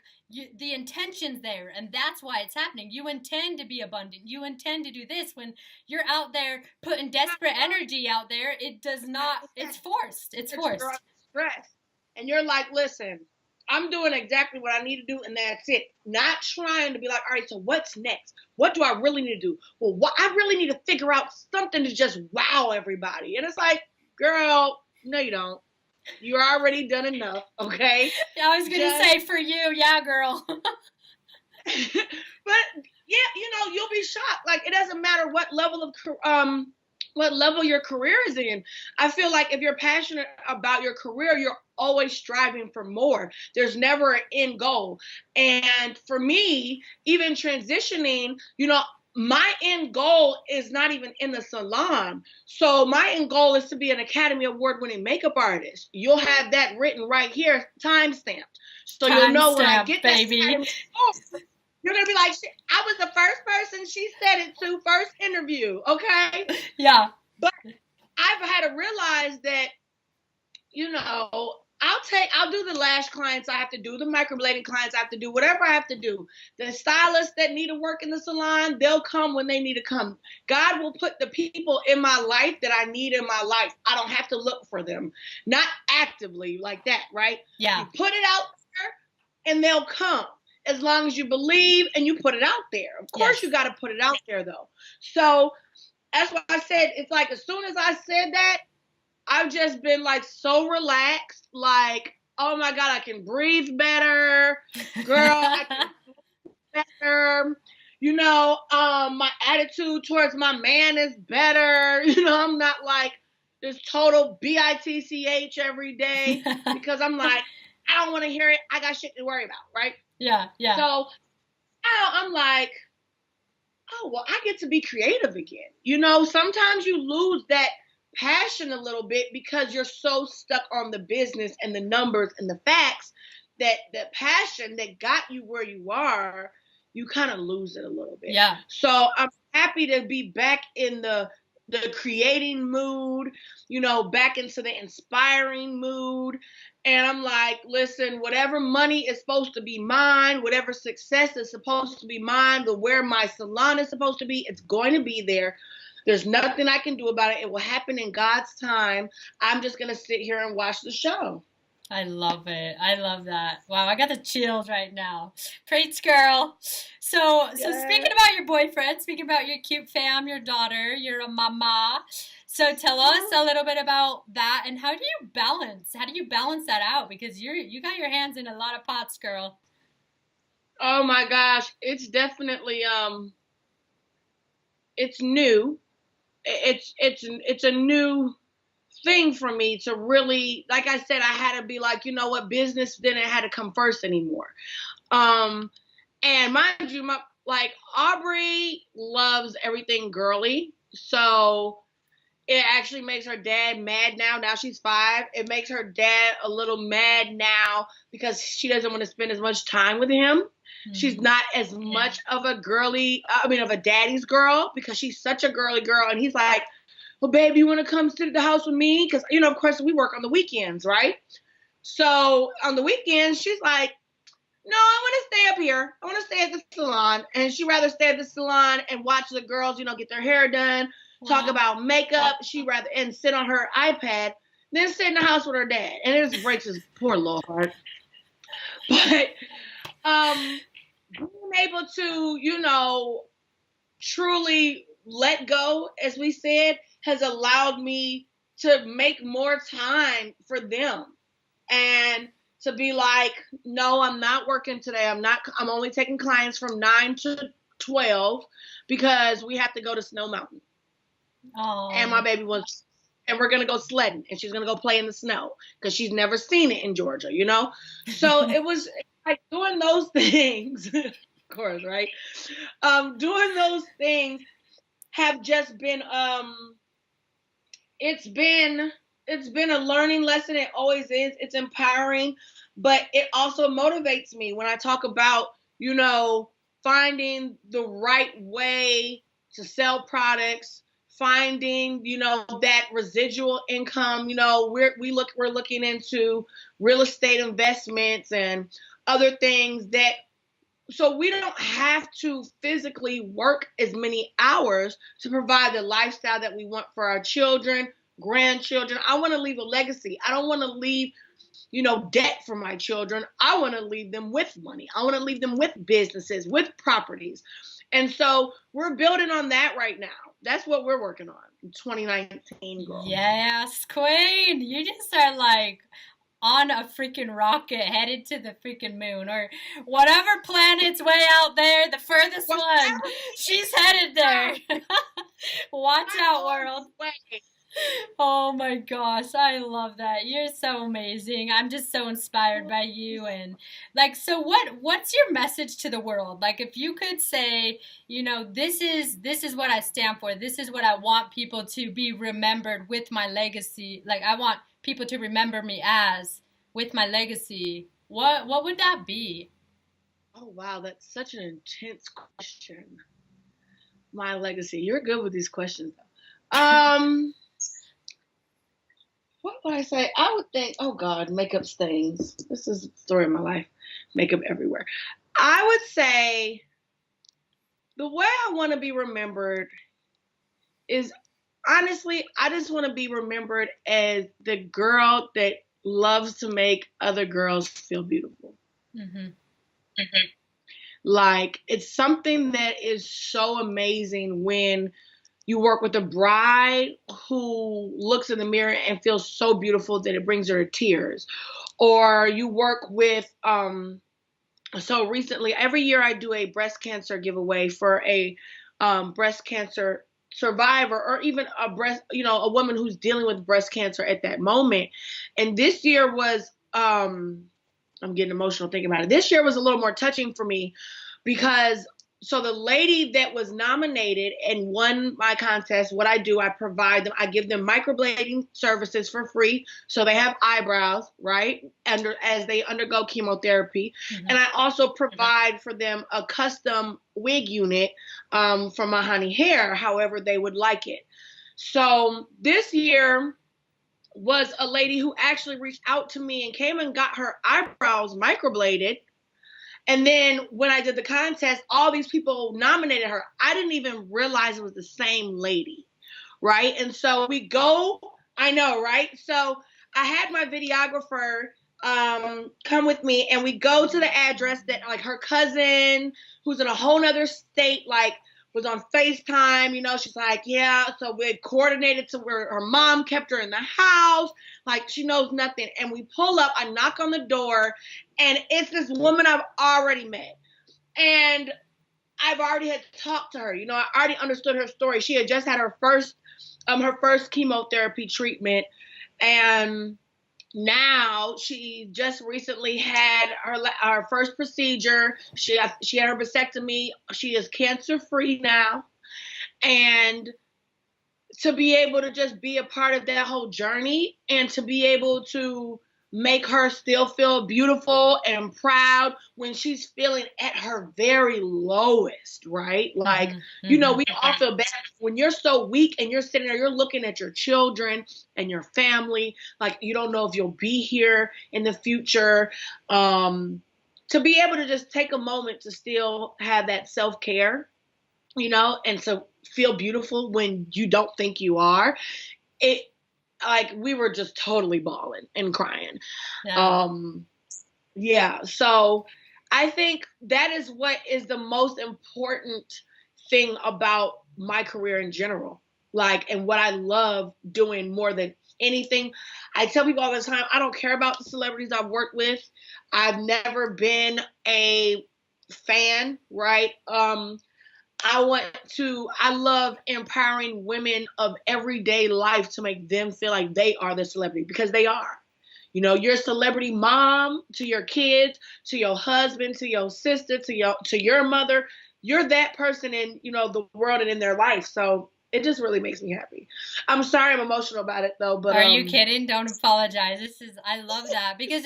the intention's there, and that's why it's happening. You intend to be abundant. You intend to do this. When you're out there putting desperate energy out there, it does not. It's forced. It's forced. You're stressed, and you're like, listen, I'm doing exactly what I need to do, and that's it. Not trying to be like, all right, so what's next? What do I really need to do? Well, I really need to figure out something to just wow everybody. And it's like, girl, no, you don't. You're already done enough, okay? I was going to say, for you, yeah, girl. But, yeah, you'll be shocked. Like, it doesn't matter what level your career is in. I feel like if you're passionate about your career, you're always striving for more. There's never an end goal. And for me, even transitioning, my end goal is not even in the salon. So my end goal is to be an Academy Award-winning makeup artist. You'll have that written right here, time-stamped. So you'll know when I get that, baby. You're going to be like, I was the first person she said it to, first interview, okay? Yeah. But I've had to realize that, I'll do the lash clients I have to do, the microblading clients I have to do, whatever I have to do. The stylists that need to work in the salon, they'll come when they need to come. God will put the people in my life that I need in my life. I don't have to look for them. Not actively like that, right? Yeah. You put it out there and they'll come. As long as you believe and you put it out there. Of course, You got to put it out there, though. So that's why I said, it's like as soon as I said that, I've just been like so relaxed. Like, oh my God, I can breathe better. Girl, I can breathe better. My attitude towards my man is better. I'm not like this total bitch every day because I'm like, I don't want to hear it. I got shit to worry about, right? Yeah. So now I'm like, oh, well, I get to be creative again. Sometimes you lose that passion a little bit because you're so stuck on the business and the numbers and the facts that the passion that got you where you are, you kind of lose it a little bit. Yeah. So I'm happy to be back in the creating mood, back into the inspiring mood. And I'm like, listen, whatever money is supposed to be mine, whatever success is supposed to be mine, where my salon is supposed to be, it's going to be there. There's nothing I can do about it. It will happen in God's time. I'm just going to sit here and watch the show. I love it. I love that. Wow, I got the chills right now. Preach, girl. So speaking about your boyfriend, speaking about your cute fam, your daughter, you're a mama. So tell us a little bit about that, and how do you balance that out? Because you got your hands in a lot of pots, girl. Oh my gosh, it's definitely it's new. It's a new thing for me to really, like I said, I had to be like, business didn't have to come first anymore. And mind you, Aubrey loves everything girly, so it actually makes her dad mad now. Now she's 5. It makes her dad a little mad now because she doesn't want to spend as much time with him. Mm-hmm. She's not as much of a daddy's girl because she's such a girly girl. And he's like, well, babe, you want to come sit at the house with me? Because, of course, we work on the weekends, right? So on the weekends, she's like, no, I want to stay up here. I want to stay at the salon. And she'd rather stay at the salon and watch the girls, get their hair done, talk about makeup. She'd rather and sit on her iPad than sit in the house with her dad. And it just breaks his poor little heart. But being able to, truly let go, as we said, has allowed me to make more time for them and to be like, no, I'm not working today. I'm only taking clients from 9 to 12 because we have to go to Snow Mountain. Oh. And my baby and we're going to go sledding, and she's going to go play in the snow because she's never seen it in Georgia, So it was like doing those things, of course, right? Doing those things have just been, it's been a learning lesson. It always is. It's empowering, but it also motivates me when I talk about, finding the right way to sell products, finding, that residual income. We're looking into real estate investments and other things so we don't have to physically work as many hours to provide the lifestyle that we want for our children, grandchildren. I want to leave a legacy. I don't want to leave, debt for my children. I want to leave them with money. I want to leave them with businesses, with properties. And so we're building on that right now. That's what we're working on in 2019, girl. Yes, queen. You just are like on a freaking rocket headed to the freaking moon or whatever planet's way out there, the furthest one. She's headed there. Watch out, world. Oh my gosh, I love that. You're so amazing. I'm just so inspired by you. And so what's your message to the world? Like, if you could say, this is what I stand for. This is what I want people to be remembered with my legacy. Like, I want people to remember me as with my legacy. What would that be? Oh wow, that's such an intense question. My legacy. You're good with these questions though. What would I say? I would think, oh God, makeup stains. This is the story of my life. Makeup everywhere. I would say the way I want to be remembered is, honestly, I just want to be remembered as the girl that loves to make other girls feel beautiful. Mm-hmm. Mm-hmm. Like, it's something that is so amazing when you work with a bride who looks in the mirror and feels so beautiful that it brings her to tears. or you work with, so recently, every year I do a breast cancer giveaway for a breast cancer survivor, or even a woman who's dealing with breast cancer at that moment. And this year was, I'm getting emotional thinking about it. This year was a little more touching for me because so the lady that was nominated and won my contest, what I do, I provide them, I give them microblading services for free. So they have eyebrows, right? As they undergo chemotherapy. Mm-hmm. And I also provide for them a custom wig unit for my honey hair, however they would like it. So this year was a lady who actually reached out to me and came and got her eyebrows microbladed. And then when I did the contest, all these people nominated her. I didn't even realize it was the same lady, right? And so we go, I know, right? So I had my videographer come with me, and we go to the address that, like, her cousin, who's in a whole nother state, like, was on FaceTime, she's like, yeah. So we coordinated to where her mom kept her in the house. Like, she knows nothing. And we pull up, I knock on the door, and it's this woman I've already met. And I've already had talked to her. I already understood her story. She had just had her first chemotherapy treatment. And now she just recently had her first procedure. She had her vasectomy. She is cancer free now, and to be able to just be a part of that whole journey, and to be able to make her still feel beautiful and proud when she's feeling at her very lowest, right? Like, we all feel bad when you're so weak and you're sitting there, you're looking at your children and your family, like you don't know if you'll be here in the future. To be able to just take a moment to still have that self-care, and to feel beautiful when you don't think you are, we were just totally bawling and crying. So I think that is what is the most important thing about my career in general. And what I love doing more than anything. I tell people all the time, I don't care about the celebrities I've worked with. I've never been a fan, right? I love empowering women of everyday life to make them feel like they are the celebrity, because they are. You're a celebrity mom to your kids, to your husband, to your sister, to your mother. You're that person in, the world and in their life. So it just really makes me happy. I'm sorry I'm emotional about it though, but are you kidding? Don't apologize. I love that, because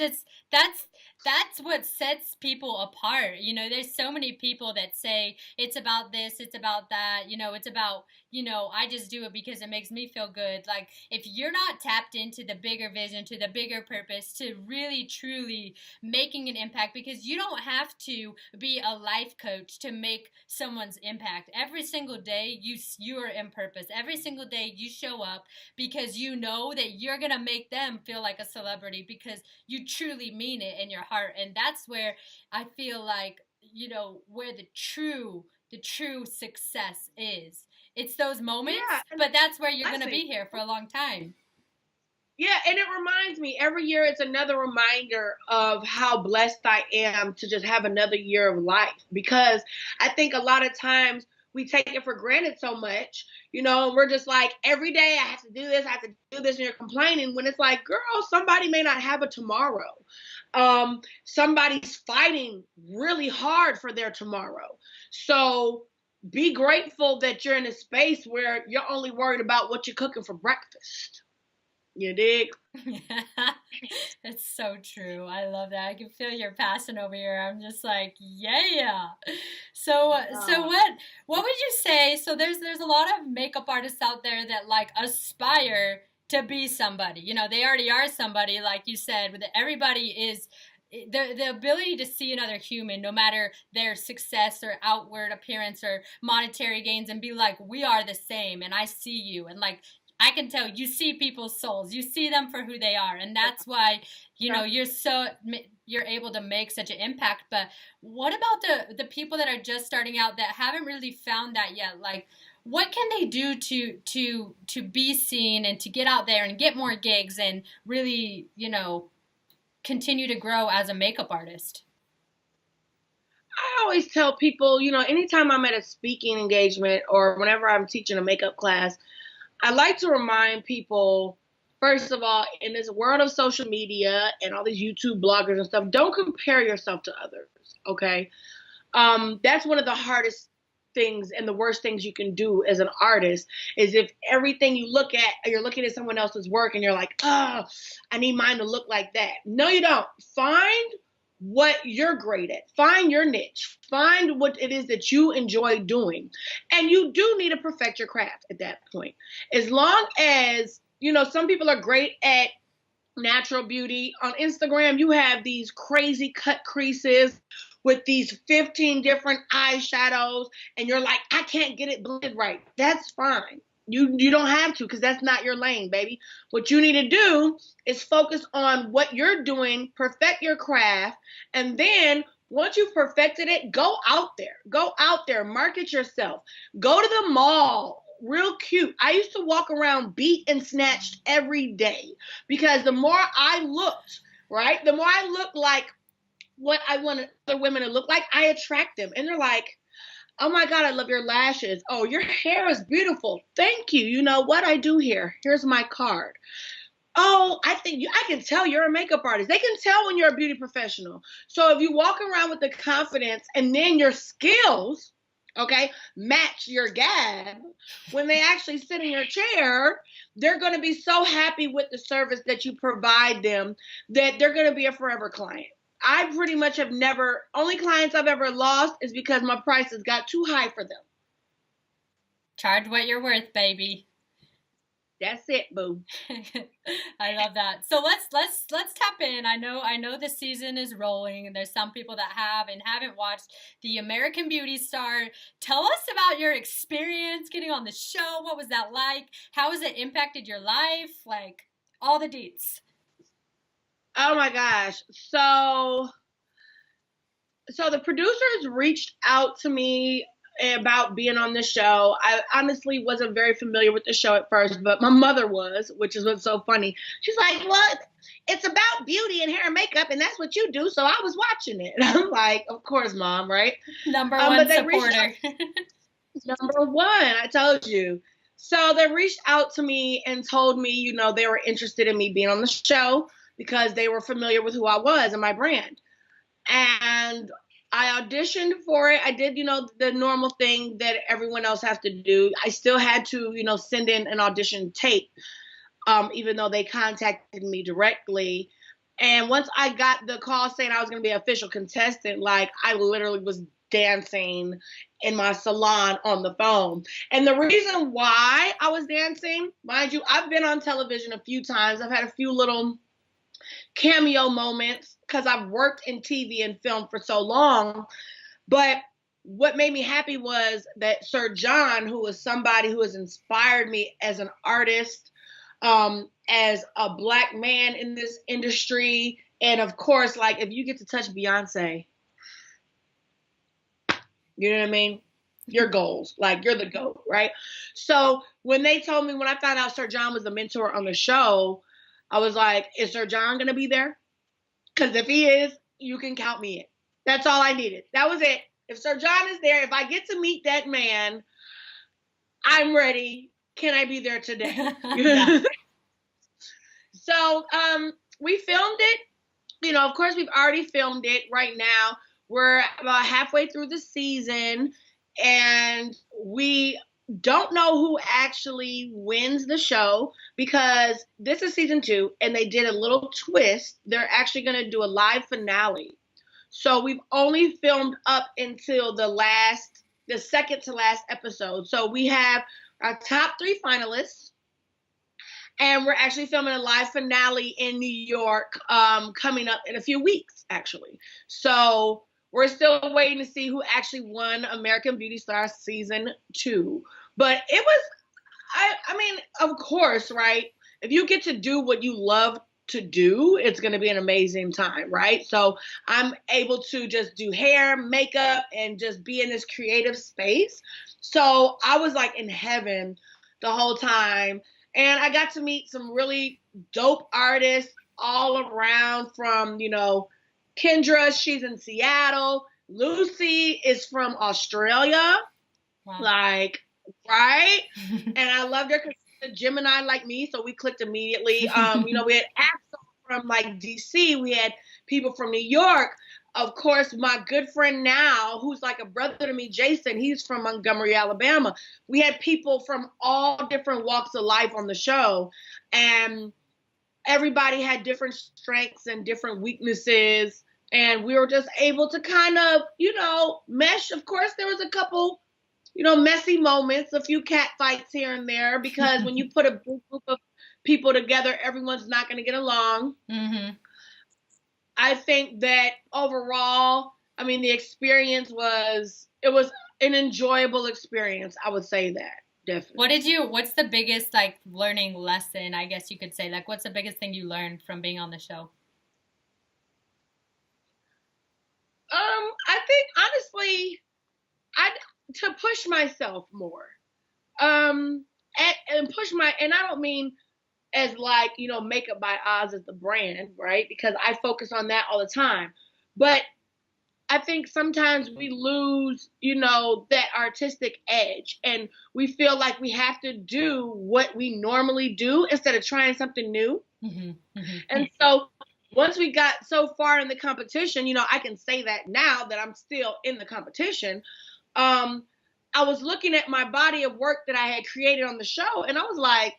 that's what sets people apart. There's so many people that say it's about this, it's about that, it's about, I just do it because it makes me feel good. Like, if you're not tapped into the bigger vision, to the bigger purpose, to really truly making an impact, because you don't have to be a life coach to make someone's impact. Every single day you are in purpose. Every single day you show up because you know that you're going to make them feel like a celebrity, because you truly mean it in your heart. And that's where I feel like, where the true success is. It's those moments, but that's where you're going to be here for a long time. Yeah, and it reminds me, every year it's another reminder of how blessed I am to just have another year of life, because I think a lot of times we take it for granted so much, and we're just like, every day I have to do this, and you're complaining, when it's like, girl, somebody may not have a tomorrow. Somebody's fighting really hard for their tomorrow. So be grateful that you're in a space where you're only worried about what you're cooking for breakfast. You dig? It's so true. I love that. I can feel your passion over here. I'm just like, yeah. So what would you say? So there's a lot of makeup artists out there that like aspire to be somebody. They already are somebody, like you said. But everybody is the ability to see another human, no matter their success or outward appearance or monetary gains, and be like, we are the same, and I see you, and like, I can tell you see people's souls. You see them for who they are. And that's why, you're able to make such an impact. But what about the people that are just starting out that haven't really found that yet? Like, what can they do to be seen and to get out there and get more gigs and really, continue to grow as a makeup artist? I always tell people, anytime I'm at a speaking engagement or whenever I'm teaching a makeup class, I like to remind people, first of all, in this world of social media and all these YouTube bloggers and stuff, don't compare yourself to others, okay? That's one of the hardest things and the worst things you can do as an artist is if everything you look at, you're looking at someone else's work and you're like, oh, I need mine to look like that. No, you don't. Find what you're great at. Find your niche. Find what it is that you enjoy doing. And you do need to perfect your craft at that point. As long as, some people are great at natural beauty. On Instagram, you have these crazy cut creases with these 15 different eyeshadows, and you're like, I can't get it blended right. That's fine. You don't have to, because that's not your lane, baby. What you need to do is focus on what you're doing, perfect your craft, and then once you've perfected it, go out there. Go out there, market yourself. Go to the mall. Real cute. I used to walk around beat and snatched every day because the more I looked, right, the more I looked like what I wanted other women to look like, I attract them. And they're like, oh my God, I love your lashes. Oh, your hair is beautiful. Thank you. You know what I do here? Here's my card. Oh, I can tell you're a makeup artist. They can tell when you're a beauty professional. So if you walk around with the confidence and then your skills, okay, match your gab, when they actually sit in your chair, they're going to be so happy with the service that you provide them that they're going to be a forever client. I pretty much have only clients I've ever lost is because my prices got too high for them. Charge what you're worth, baby. That's it, boo. I love that. So let's tap in. I know the season is rolling, and there's some people that have and haven't watched the American Beauty Star. Tell us about your experience getting on the show. What was that like? How has it impacted your life? Like all the deets. Oh my gosh. So the producers reached out to me about being on the show. I honestly wasn't very familiar with the show at first, but my mother was, which is what's so funny. She's like, "What? It's about beauty and hair and makeup, and that's what you do." So I was watching it. I'm like, "Of course, Mom, right?" Number one supporter. Number one, I told you. So they reached out to me and told me, they were interested in me being on the show because they were familiar with who I was and my brand. And I auditioned for it. I did, the normal thing that everyone else has to do. I still had to, send in an audition tape, even though they contacted me directly. And once I got the call saying I was going to be an official contestant, like I literally was dancing in my salon on the phone. And the reason why I was dancing, mind you, I've been on television a few times. I've had a few little cameo moments because I've worked in TV and film for so long. But what made me happy was that Sir John, who was somebody who has inspired me as an artist, as a Black man in this industry, and of course, like if you get to touch Beyonce, you know what I mean? Your goals, like you're the GOAT, right? So when I found out Sir John was the mentor on the show, I was like, is Sir John going to be there? Because if he is, you can count me in. That's all I needed. That was it. If Sir John is there, if I get to meet that man, I'm ready. Can I be there today? Yeah. So we filmed it. Of course, we've already filmed it right now. We're about halfway through the season, and we don't know who actually wins the show because this is season 2 and they did a little twist. They're actually going to do a live finale. So we've only filmed up until the second to last episode. So we have our top 3 finalists, and we're actually filming a live finale in New York coming up in a few weeks, actually. So we're still waiting to see who actually won American Beauty Star season 2. But it was, I mean, of course, right? If you get to do what you love to do, it's going to be an amazing time, right? So I'm able to just do hair, makeup, and just be in this creative space. So I was like in heaven the whole time. And I got to meet some really dope artists. all around from, Kendra, she's in Seattle. Lucy is from Australia. Wow. Like, right? And I loved her because she's a Gemini like me, so we clicked immediately. We had Axel from like DC. We had people from New York. Of course, my good friend now, who's like a brother to me, Jason, he's from Montgomery, Alabama. We had people from all different walks of life on the show. And everybody had different strengths and different weaknesses. And we were just able to kind of, mesh. Of course, there was a couple messy moments, a few cat fights here and there, because when you put a big group of people together, everyone's not going to get along. Mm-hmm. I think that overall, the experience was an enjoyable experience. I would say that, definitely. What's the biggest, like, learning lesson, I guess you could say? Like, what's the biggest thing you learned from being on the show? I think, honestly, to push myself more. And I don't mean as like, Makeup by Oz as the brand, right? Because I focus on that all the time. But I think sometimes we lose, that artistic edge, and we feel like we have to do what we normally do instead of trying something new. Mm-hmm. Mm-hmm. And so once we got so far in the competition, I can say that now that I'm still in the competition. I was looking at my body of work that I had created on the show, and I was like,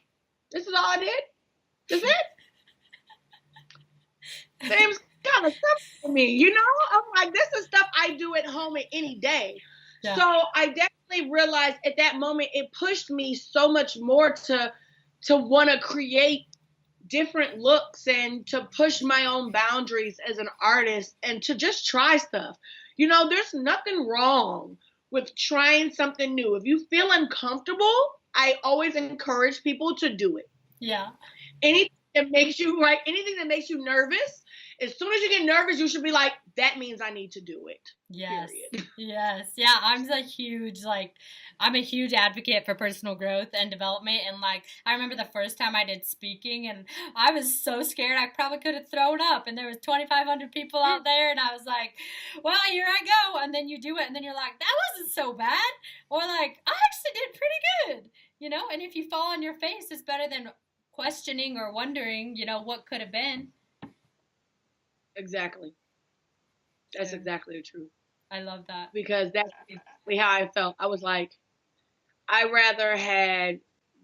this is all I did? This is it? Seems kind of simple for me, I'm like, this is stuff I do at home any day. Yeah. So I definitely realized at that moment, it pushed me so much more to want to create different looks and to push my own boundaries as an artist and to just try stuff. There's nothing wrong with trying something new. If you feel uncomfortable, I always encourage people to do it. Yeah. Anything that makes you nervous, as soon as you get nervous, you should be like, that means I need to do it. Yes. Period. Yes. Yeah. I'm a huge advocate for personal growth and development. And like, I remember the first time I did speaking and I was so scared I probably could have thrown up, and there was 2,500 people out there, and I was like, well, here I go. And then you do it, and then you're like, that wasn't so bad. Or like, I actually did pretty good, and if you fall on your face, it's better than questioning or wondering, what could have been. Exactly. That's exactly the truth. I love that. Because that's exactly how I felt. I was like, I rather had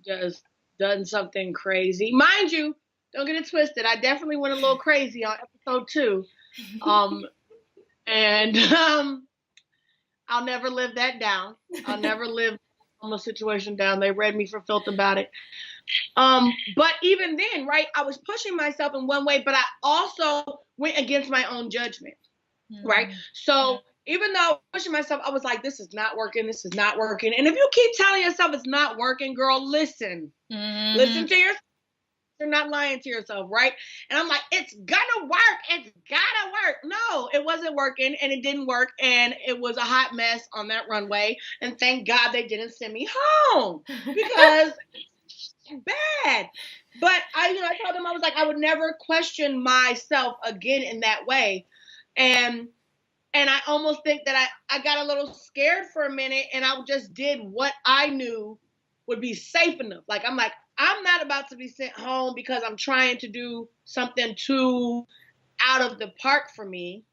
just done something crazy. Mind you, don't get it twisted. I definitely went a little crazy on episode 2. And I'll never live that down. I'll never live the situation down. They read me for filth about it. But even then, right, I was pushing myself in one way, but I also went against my own judgment, right? So even though I was pushing myself, I was like, this is not working. This is not working. And if you keep telling yourself it's not working, girl, listen. Mm-hmm. Listen to yourself. You're not lying to yourself, right? And I'm like, it's gonna work. It's gotta work. No, it wasn't working, and it didn't work, and it was a hot mess on that runway. And thank God they didn't send me home because bad. But I told them, I was like, I would never question myself again in that way. And I almost think that I got a little scared for a minute, and I just did what I knew would be safe enough. Like, I'm not about to be sent home because I'm trying to do something too out of the park for me,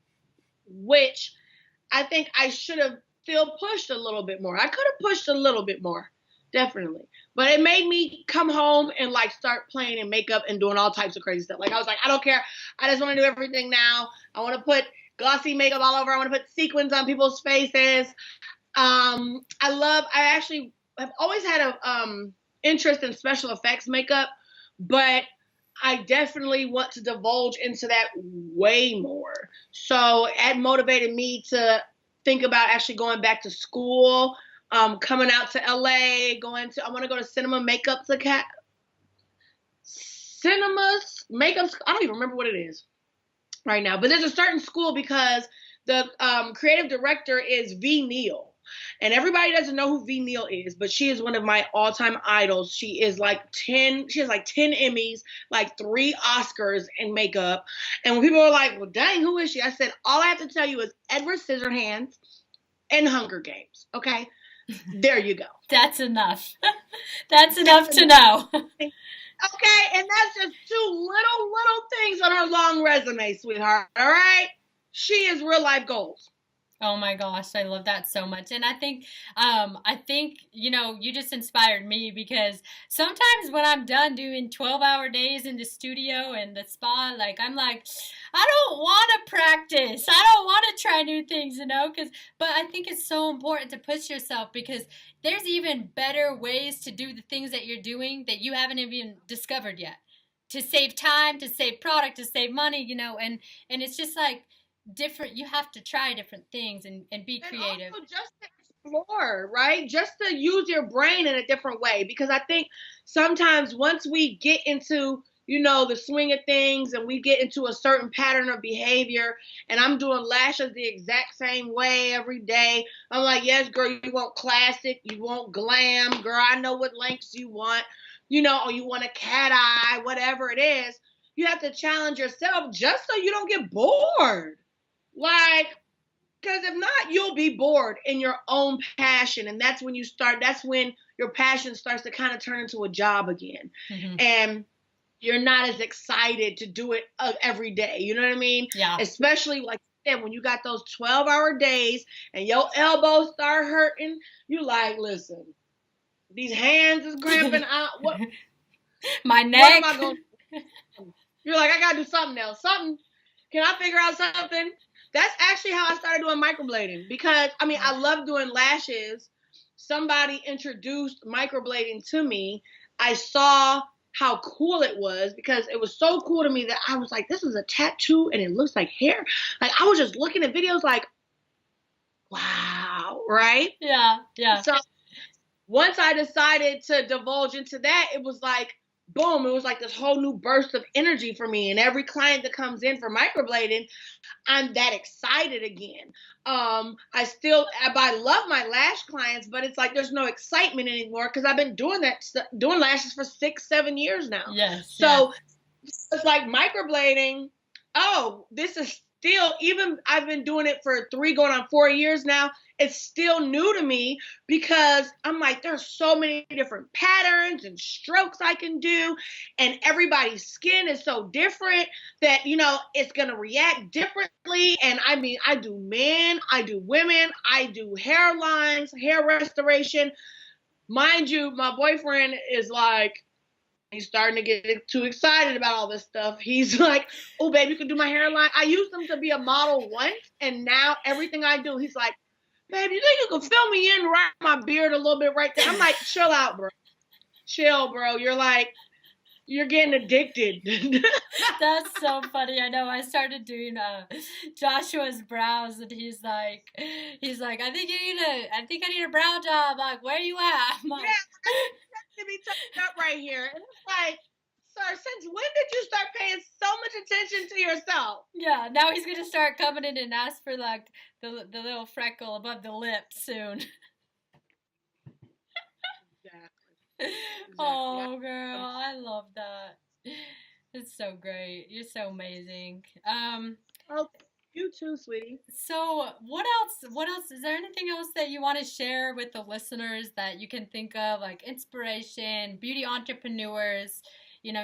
which I think I should have still pushed a little bit more. I could have pushed a little bit more. Definitely. But it made me come home and like start playing in makeup and doing all types of crazy stuff. Like, I was like, I don't care. I just want to do everything now. I want to put glossy makeup all over. I want to put sequins on people's faces. I actually have always had a interest in special effects makeup, but I definitely want to divulge into that way more. So it motivated me to think about actually going back to school. Coming out to LA, I want to go to Cinemas Makeup, I don't even remember what it is right now, but there's a certain school because the creative director is V. Neal. And everybody doesn't know who V Neal is, but she is one of my all-time idols. She has like 10 Emmys, like 3 Oscars in makeup. And when people were like, well, dang, who is she? I said, all I have to tell you is Edward Scissorhands and Hunger Games. Okay? There you go. That's enough. That's enough to know. Okay, and that's just 2 little things on her long resume, sweetheart. All right? She is real life goals. Oh my gosh, I love that so much. And I think, you just inspired me because sometimes when I'm done doing 12-hour days in the studio and the spa, like, I'm like, I don't want to practice. I don't want to try new things, but I think it's so important to push yourself because there's even better ways to do the things that you're doing that you haven't even discovered yet. To save time, to save product, to save money, and it's just like, different, you have to try different things and be creative. And also just to explore, right? Just to use your brain in a different way. Because I think sometimes once we get into, the swing of things and we get into a certain pattern of behavior, and I'm doing lashes the exact same way every day. I'm like, yes, girl, you want classic, you want glam, girl, I know what lengths you want, or you want a cat eye, whatever it is. You have to challenge yourself just so you don't get bored. Like, because if not, you'll be bored in your own passion. And that's when your passion starts to kind of turn into a job again. Mm-hmm. And you're not as excited to do it every day. You know what I mean? Yeah. Especially, like you said, when you got those 12-hour days and your elbows start hurting, you like, listen, these hands is cramping out. What? My neck. What am I going to do? You're like, I got to do something else. Something. Can I figure out something? That's actually how I started doing microblading because, I love doing lashes. Somebody introduced microblading to me. I saw how cool it was because it was so cool to me that I was like, this is a tattoo and it looks like hair. Like, I was just looking at videos like, wow, right? Yeah, yeah. So once I decided to divulge into that, it was like, boom, it was like this whole new burst of energy for me. And every client that comes in for microblading, I'm that excited again. I love my lash clients, but it's like there's no excitement anymore because I've been doing lashes for 6-7 years now. Yes. So it's like microblading. Oh, this is still, even I've been doing it for 3 going on 4 years now. It's still new to me because I'm like, there's so many different patterns and strokes I can do. And everybody's skin is so different that, it's going to react differently. And I do men, I do women, I do hairlines, hair restoration. Mind you, my boyfriend is like, he's starting to get too excited about all this stuff. He's like, oh, baby, you can do my hairline. I used him to be a model once, and now everything I do, he's like, babe, you think you can fill me in, wrap my beard a little bit right there? I'm like, chill out, bro. Chill, bro. You're getting addicted. That's so funny. I know. I started doing Joshua's brows, and he's like, I think I need a brow job. Like, where are you at? I'm like, to be tucked up right here. And it's like, sir, since when did you start paying so much attention to yourself? Yeah, now he's gonna start coming in and ask for like the little freckle above the lip soon. Exactly. Oh, girl, I love that. It's so great. You're so amazing. Oh, you too, sweetie. So, what else? Is there anything else that you want to share with the listeners that you can think of, like inspiration, beauty entrepreneurs,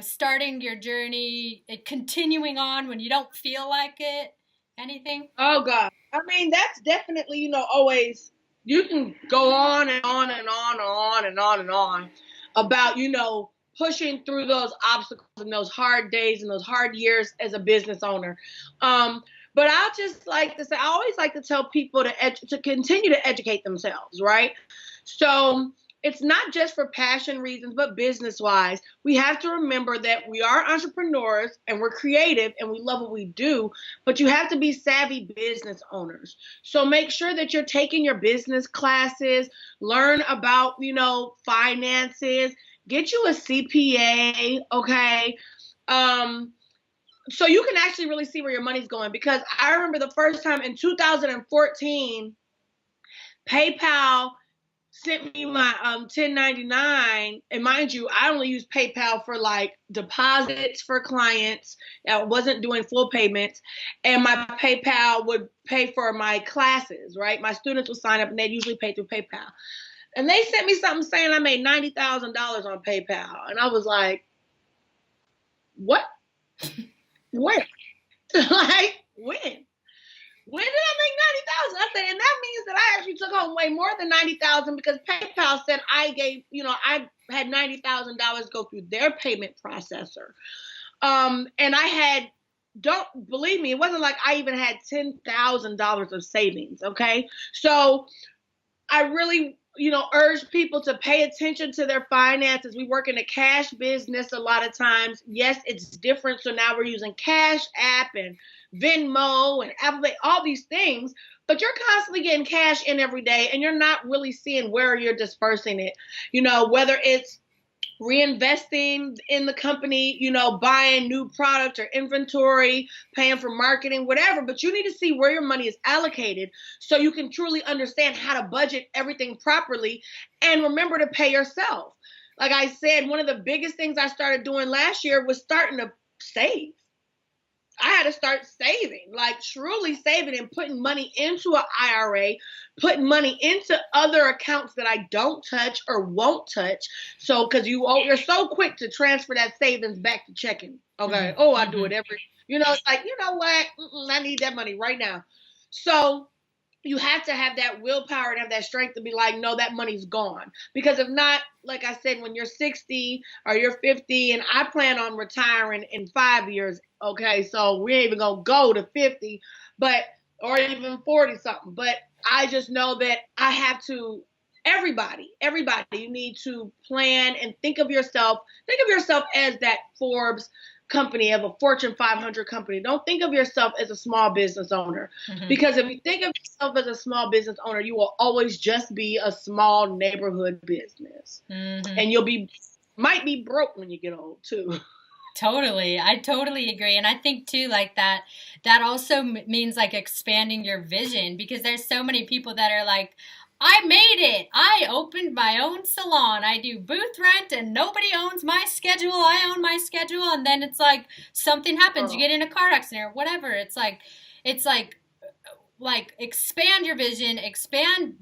starting your journey, continuing on when you don't feel like it? Anything? Oh, God. That's definitely, always, you can go on and on and on and on and on and on about, pushing through those obstacles and those hard days and those hard years as a business owner. But I'll just like to say, I always like to tell people to continue to educate themselves, right? So it's not just for passion reasons, but business-wise. We have to remember that we are entrepreneurs and we're creative and we love what we do, but you have to be savvy business owners. So make sure that you're taking your business classes, learn about, finances, get you a CPA, okay? So you can actually really see where your money's going, because I remember the first time in 2014 PayPal sent me my 1099, and mind you, I only use PayPal for like deposits for clients. I wasn't doing full payments, and my PayPal would pay for my classes, right? My students would sign up, and they'd usually pay through PayPal. And they sent me something saying I made $90,000 on PayPal, and I was like, "What? When? Like when?" When did I make $90,000? I said, and that means that I actually took home way more than $90,000 because PayPal said I had $90,000 go through their payment processor. And I had, don't believe me, it wasn't like I even had $10,000 of savings. Okay. So I really, urge people to pay attention to their finances. We work in a cash business a lot of times. Yes, it's different. So now we're using Cash App and Venmo and Apple Pay, all these things, but you're constantly getting cash in every day and you're not really seeing where you're dispersing it. Whether it's reinvesting in the company, buying new product or inventory, paying for marketing, whatever, but you need to see where your money is allocated so you can truly understand how to budget everything properly and remember to pay yourself. Like I said, one of the biggest things I started doing last year was starting to save. I had to start saving, like truly saving and putting money into an IRA, putting money into other accounts that I don't touch or won't touch. So, because you're so quick to transfer that savings back to checking. Okay. Oh, I do it every, it's like, you know what? I need that money right now. So you have to have that willpower and have that strength to be like, no, that money's gone. Because if not, like I said, when you're 60 or you're 50, and I plan on retiring in 5 years, okay, so we ain't even gonna go to 50, or even 40 something. But I just know that I have to, everybody, you need to plan and think of yourself as that Forbes company, of a Fortune 500 company. Don't think of yourself as a small business owner. Because if you think of yourself as a small business owner, you will always just be a small neighborhood business. And might be broke when you get old too. Totally. I totally agree. And I think too, like that also means like expanding your vision, because there's so many people that are like, I made it. I opened my own salon. I do booth rent and nobody owns my schedule. I own my schedule. And then it's like something happens. You get in a car accident or whatever. It's like expand your vision, expand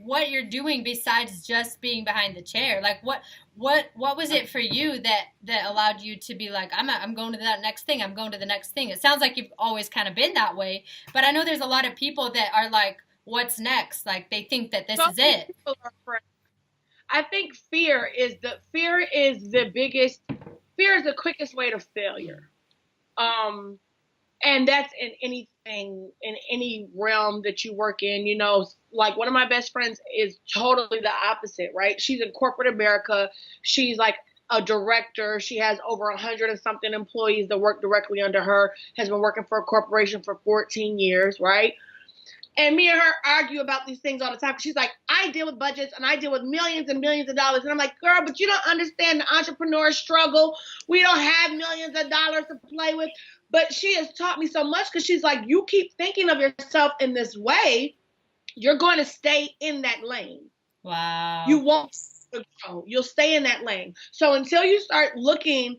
what you're doing besides just being behind the chair. Like what was it for you that allowed you to be like, I'm going to that next thing. I'm going to the next thing. It sounds like you've always kind of been that way, but I know there's a lot of people that are like, what's next? Like they think that this is it. I think fear is the quickest way to failure. And that's in anything, in any realm that you work in. Like one of my best friends is totally the opposite, right? She's in corporate America. She's like a director. She has over 100 and something employees that work directly under her, has been working for a corporation for 14 years, right? And me and her argue about these things all the time. She's like, I deal with budgets and I deal with millions and millions of dollars. And I'm like, girl, but you don't understand the entrepreneur struggle. We don't have millions of dollars to play with. But she has taught me so much, because she's like, you keep thinking of yourself in this way, you're going to stay in that lane. Wow. You won't grow. You'll stay in that lane. So until you start looking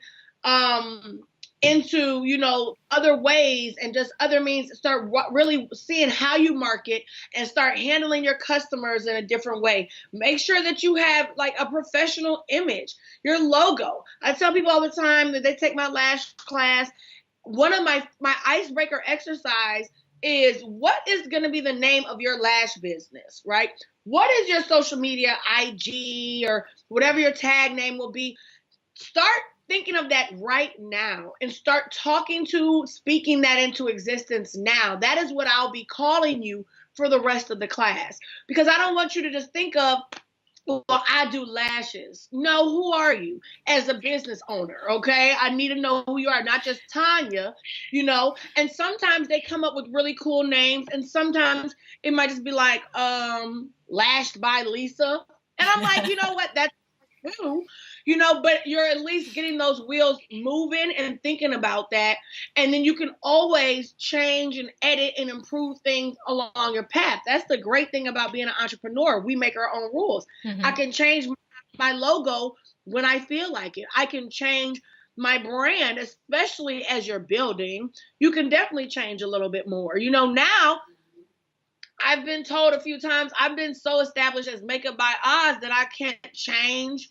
into, other ways and just other means, start really seeing how you market and start handling your customers in a different way. Make sure that you have like a professional image, your logo. I tell people all the time that they take my lash class. One of my icebreaker exercise is, what is going to be the name of your lash business, right? What is your social media, IG, or whatever your tag name will be? Start thinking of that right now and start speaking that into existence now. That is what I'll be calling you for the rest of the class, because I don't want you to just think of, well, I do lashes. No, who are you as a business owner? Okay. I need to know who you are, not just Tanya, and sometimes they come up with really cool names, and sometimes it might just be like, Lashed by Lisa. And I'm like, you know what? That's true. but you're at least getting those wheels moving and thinking about that. And then you can always change and edit and improve things along your path. That's the great thing about being an entrepreneur. We make our own rules. I can change my logo when I feel like it. I can change my brand, especially as you're building. You can definitely change a little bit more. Now I've been told a few times I've been so established as Makeup by Oz that I can't change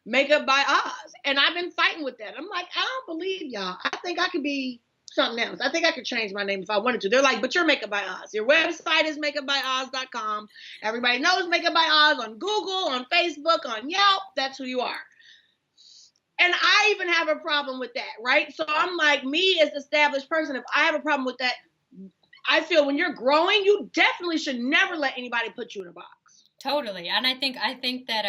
Makeup by Oz. And I've been fighting with that. I'm like, I don't believe y'all. I think I could be something else. I think I could change my name if I wanted to. They're like, but you're Makeup by Oz. Your website is makeupbyoz.com. Everybody knows Makeup by Oz on Google, on Facebook, on Yelp. That's who you are. And I even have a problem with that, right? So I'm like, me as an established person, if I have a problem with that, I feel when you're growing, you definitely should never let anybody put you in a box. Totally. And I think that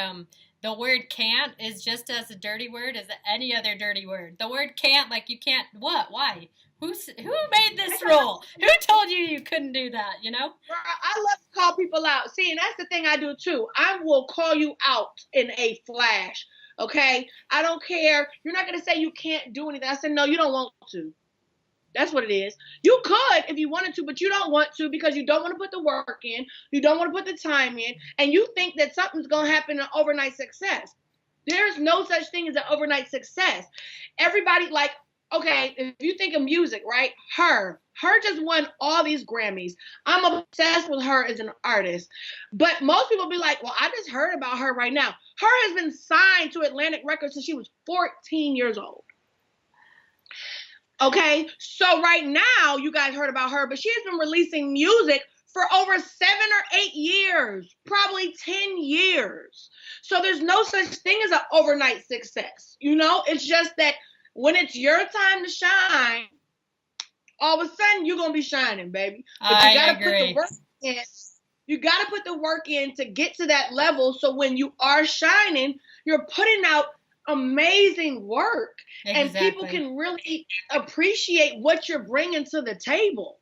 the word can't is just as a dirty word as any other dirty word. The word can't, like you can't, what? Why? Who made this rule? Who told you couldn't do that, I love to call people out. See, and that's the thing I do too. I will call you out in a flash, okay? I don't care. You're not going to say you can't do anything. I said, no, you don't want to. That's what it is. You could if you wanted to, but you don't want to because you don't want to put the work in. You don't want to put the time in. And you think that something's going to happen in overnight success. There's no such thing as an overnight success. Everybody, like, okay, if you think of music, right? Her just won all these Grammys. I'm obsessed with her as an artist. But most people be like, well, I just heard about her right now. Her has been signed to Atlantic Records since she was 14 years old. Okay, so right now you guys heard about her, but she has been releasing music for over 7 or 8 years, probably 10 years. So there's no such thing as an overnight success. It's just that when it's your time to shine, all of a sudden you're going to be shining, baby. But you got to put the work in. You got to put the work in to get to that level. So when you are shining, you're putting out amazing work. Exactly. And people can really appreciate what you're bringing to the table.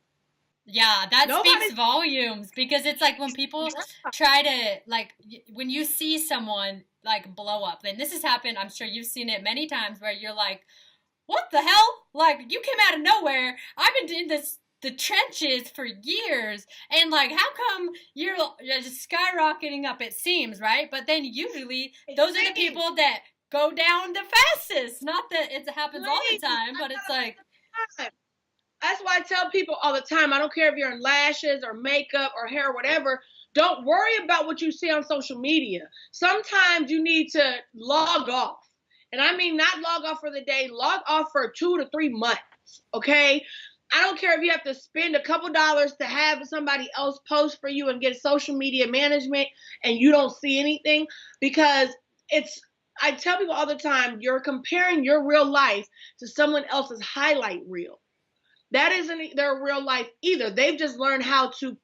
Yeah, that speaks volumes because it's like when people try to, like, when you see someone, like, blow up, and this has happened, I'm sure you've seen it many times where you're like, what the hell? Like, you came out of nowhere. I've been in the trenches for years, and, like, how come you're just skyrocketing up, it seems, right? But then usually those are the people that go down the fastest. Not that it happens all the time, but it's like... That's why I tell people all the time, I don't care if you're in lashes or makeup or hair or whatever, don't worry about what you see on social media. Sometimes you need to log off. And I mean not log off for the day, log off for 2 to 3 months, okay? I don't care if you have to spend a couple dollars to have somebody else post for you and get social media management and you don't see anything, because I tell people all the time, you're comparing your real life to someone else's highlight reel. That isn't their real life either. They've just learned how to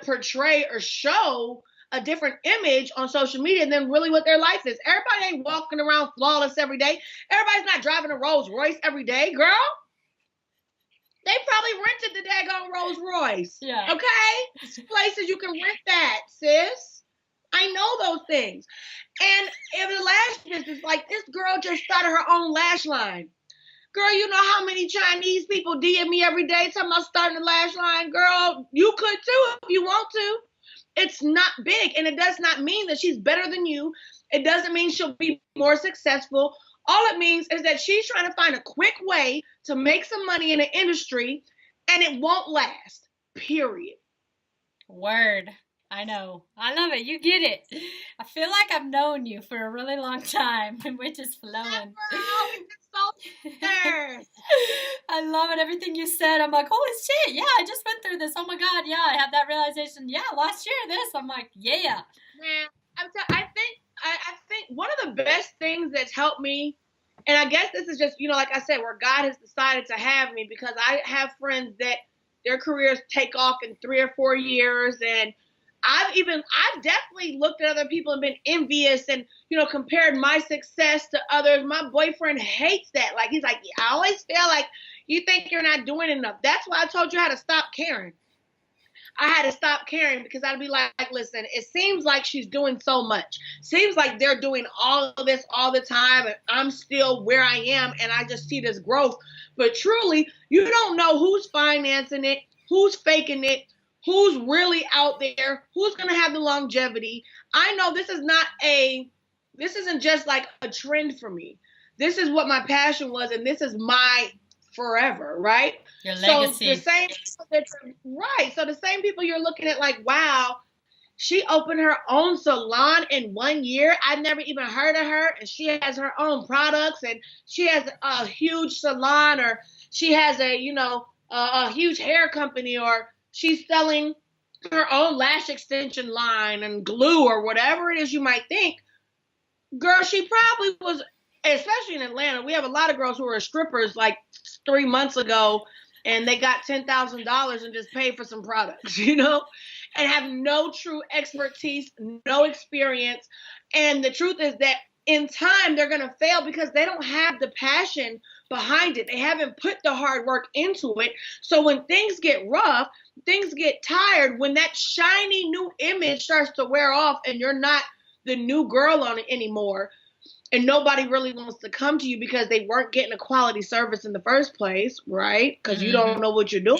portray or show a different image on social media than really what their life is. Everybody ain't walking around flawless every day. Everybody's not driving a Rolls Royce every day, girl. They probably rented the daggone Rolls Royce. Yeah. Okay? Places you can rent that, sis. I know those things. And if the lash business, like this girl just started her own lash line. Girl, you know how many Chinese people DM me every day talking about starting a lash line? Girl, you could too if you want to. It's not big, and it does not mean that she's better than you. It doesn't mean she'll be more successful. All it means is that she's trying to find a quick way to make some money in the industry, and it won't last, period. Word. I know. I love it. You get it. I feel like I've known you for a really long time, and we're just flowing. I love it. Everything you said, I'm like, holy shit. Yeah, I just went through this. Oh my God. Yeah, I had that realization. Yeah, last year this. I'm like, yeah. Man, I think one of the best things that's helped me, and I guess this is just, like I said, where God has decided to have me, because I have friends that their careers take off in 3 or 4 years, and I've definitely looked at other people and been envious and, compared my success to others. My boyfriend hates that. Like, he's like, I always feel like you think you're not doing enough. That's why I told you how to stop caring. I had to stop caring because I'd be like, listen, it seems like she's doing so much. Seems like they're doing all of this all the time, and I'm still where I am, and I just see this growth. But truly, you don't know who's financing it, who's faking it, who's really out there, who's going to have the longevity. I know this isn't just like a trend for me. This is what my passion was, and this is my forever, right? Your legacy. So the same people you're looking at like, wow, she opened her own salon in 1 year. I've never even heard of her, and she has her own products, and she has a huge salon, or she has a huge hair company, or she's selling her own lash extension line and glue or whatever it is you might think. Girl, she probably was, especially in Atlanta. We have a lot of girls who were strippers like 3 months ago, and they got $10,000 and just paid for some products, and have no true expertise, no experience. And the truth is that in time, they're going to fail because they don't have the passion behind it. They haven't put the hard work into it. So when things get rough, things get tired, when that shiny new image starts to wear off and you're not the new girl on it anymore, and nobody really wants to come to you because they weren't getting a quality service in the first place, right? Because you don't know what you're doing.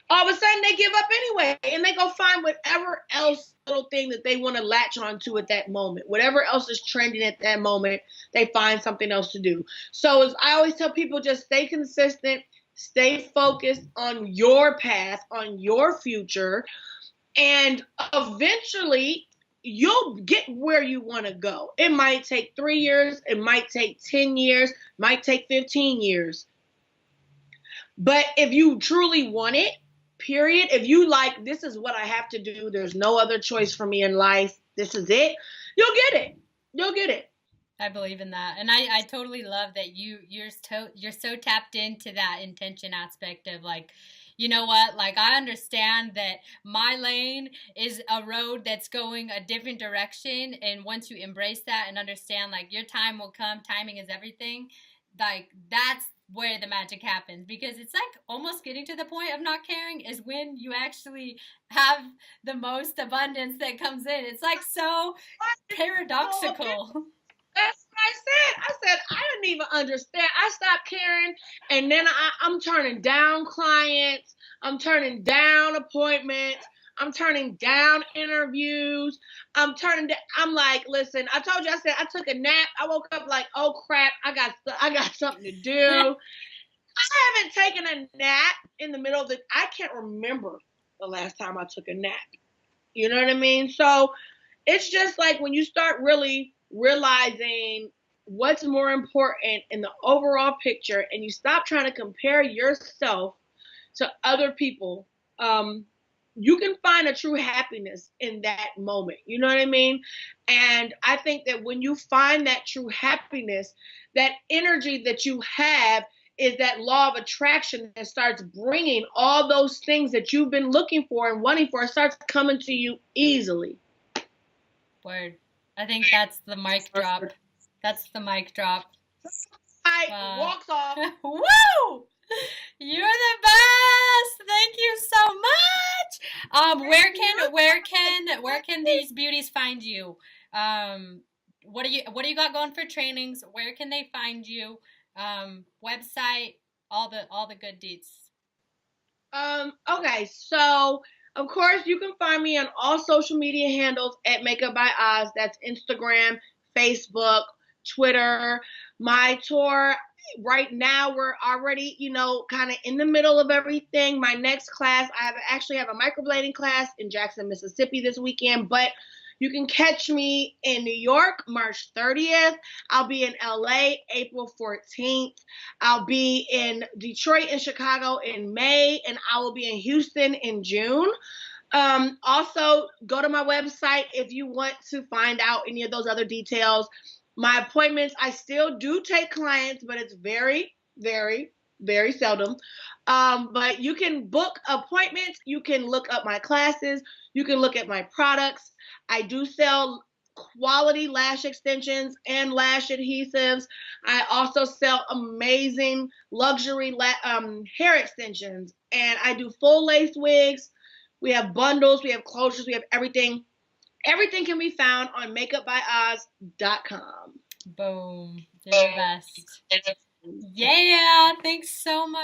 All of a sudden, they give up anyway, and they go find whatever else little thing that they want to latch onto at that moment. Whatever else is trending at that moment, they find something else to do. So as I always tell people, just stay consistent, stay focused on your path, on your future, and eventually you'll get where you want to go. It might take 3 years. It might take 10 years. Might take 15 years. But if you truly want it, period, if you like, this is what I have to do, there's no other choice for me in life, this is it, you'll get it. You'll get it. I believe in that. And I totally love that you're so tapped into that intention aspect of like, you know what, like I understand that my lane is a road that's going a different direction, and once you embrace that and understand like your time will come, timing is everything, like that's where the magic happens. Because it's like almost getting to the point of not caring is when you actually have the most abundance that comes in. It's like so paradoxical. That's what I said. I didn't even understand. I stopped caring, and then I'm turning down clients. I'm turning down appointments. I'm turning down interviews. I'm like, listen, I told you, I said I took a nap. I woke up like, oh crap, I got something to do. I haven't taken a nap in the middle of I can't remember the last time I took a nap. You know what I mean? So it's just like when you start really realizing what's more important in the overall picture, and you stop trying to compare yourself to other people, you can find a true happiness in that moment. You know what I mean? And I think that when you find that true happiness, that energy that you have is that law of attraction that starts bringing all those things that you've been looking for and wanting for. It starts coming to you easily. Word. I think that's the mic drop. That's the mic drop. Walks off. Woo! You're the best. Thank you so much. Where can these beauties find you? What do you got going for trainings? Where can they find you? Website, all the good deets. Okay, so of course you can find me on all social media handles at Makeup by Oz. That's Instagram, Facebook, Twitter. My tour right now, we're already, kind of in the middle of everything. My next class, I actually have a microblading class in Jackson, Mississippi this weekend, but you can catch me in New York, March 30th. I'll be in LA, April 14th. I'll be in Detroit and Chicago in May, and I will be in Houston in June. Also, go to my website if you want to find out any of those other details. My appointments, I still do take clients, but it's very, very, very seldom. But you can book appointments. You can look up my classes. You can look at my products. I do sell quality lash extensions and lash adhesives. I also sell amazing luxury hair extensions. And I do full lace wigs. We have bundles, we have closures, we have everything. Everything can be found on makeupbyoz.com. Boom. They're the best. Yeah. Thanks so much.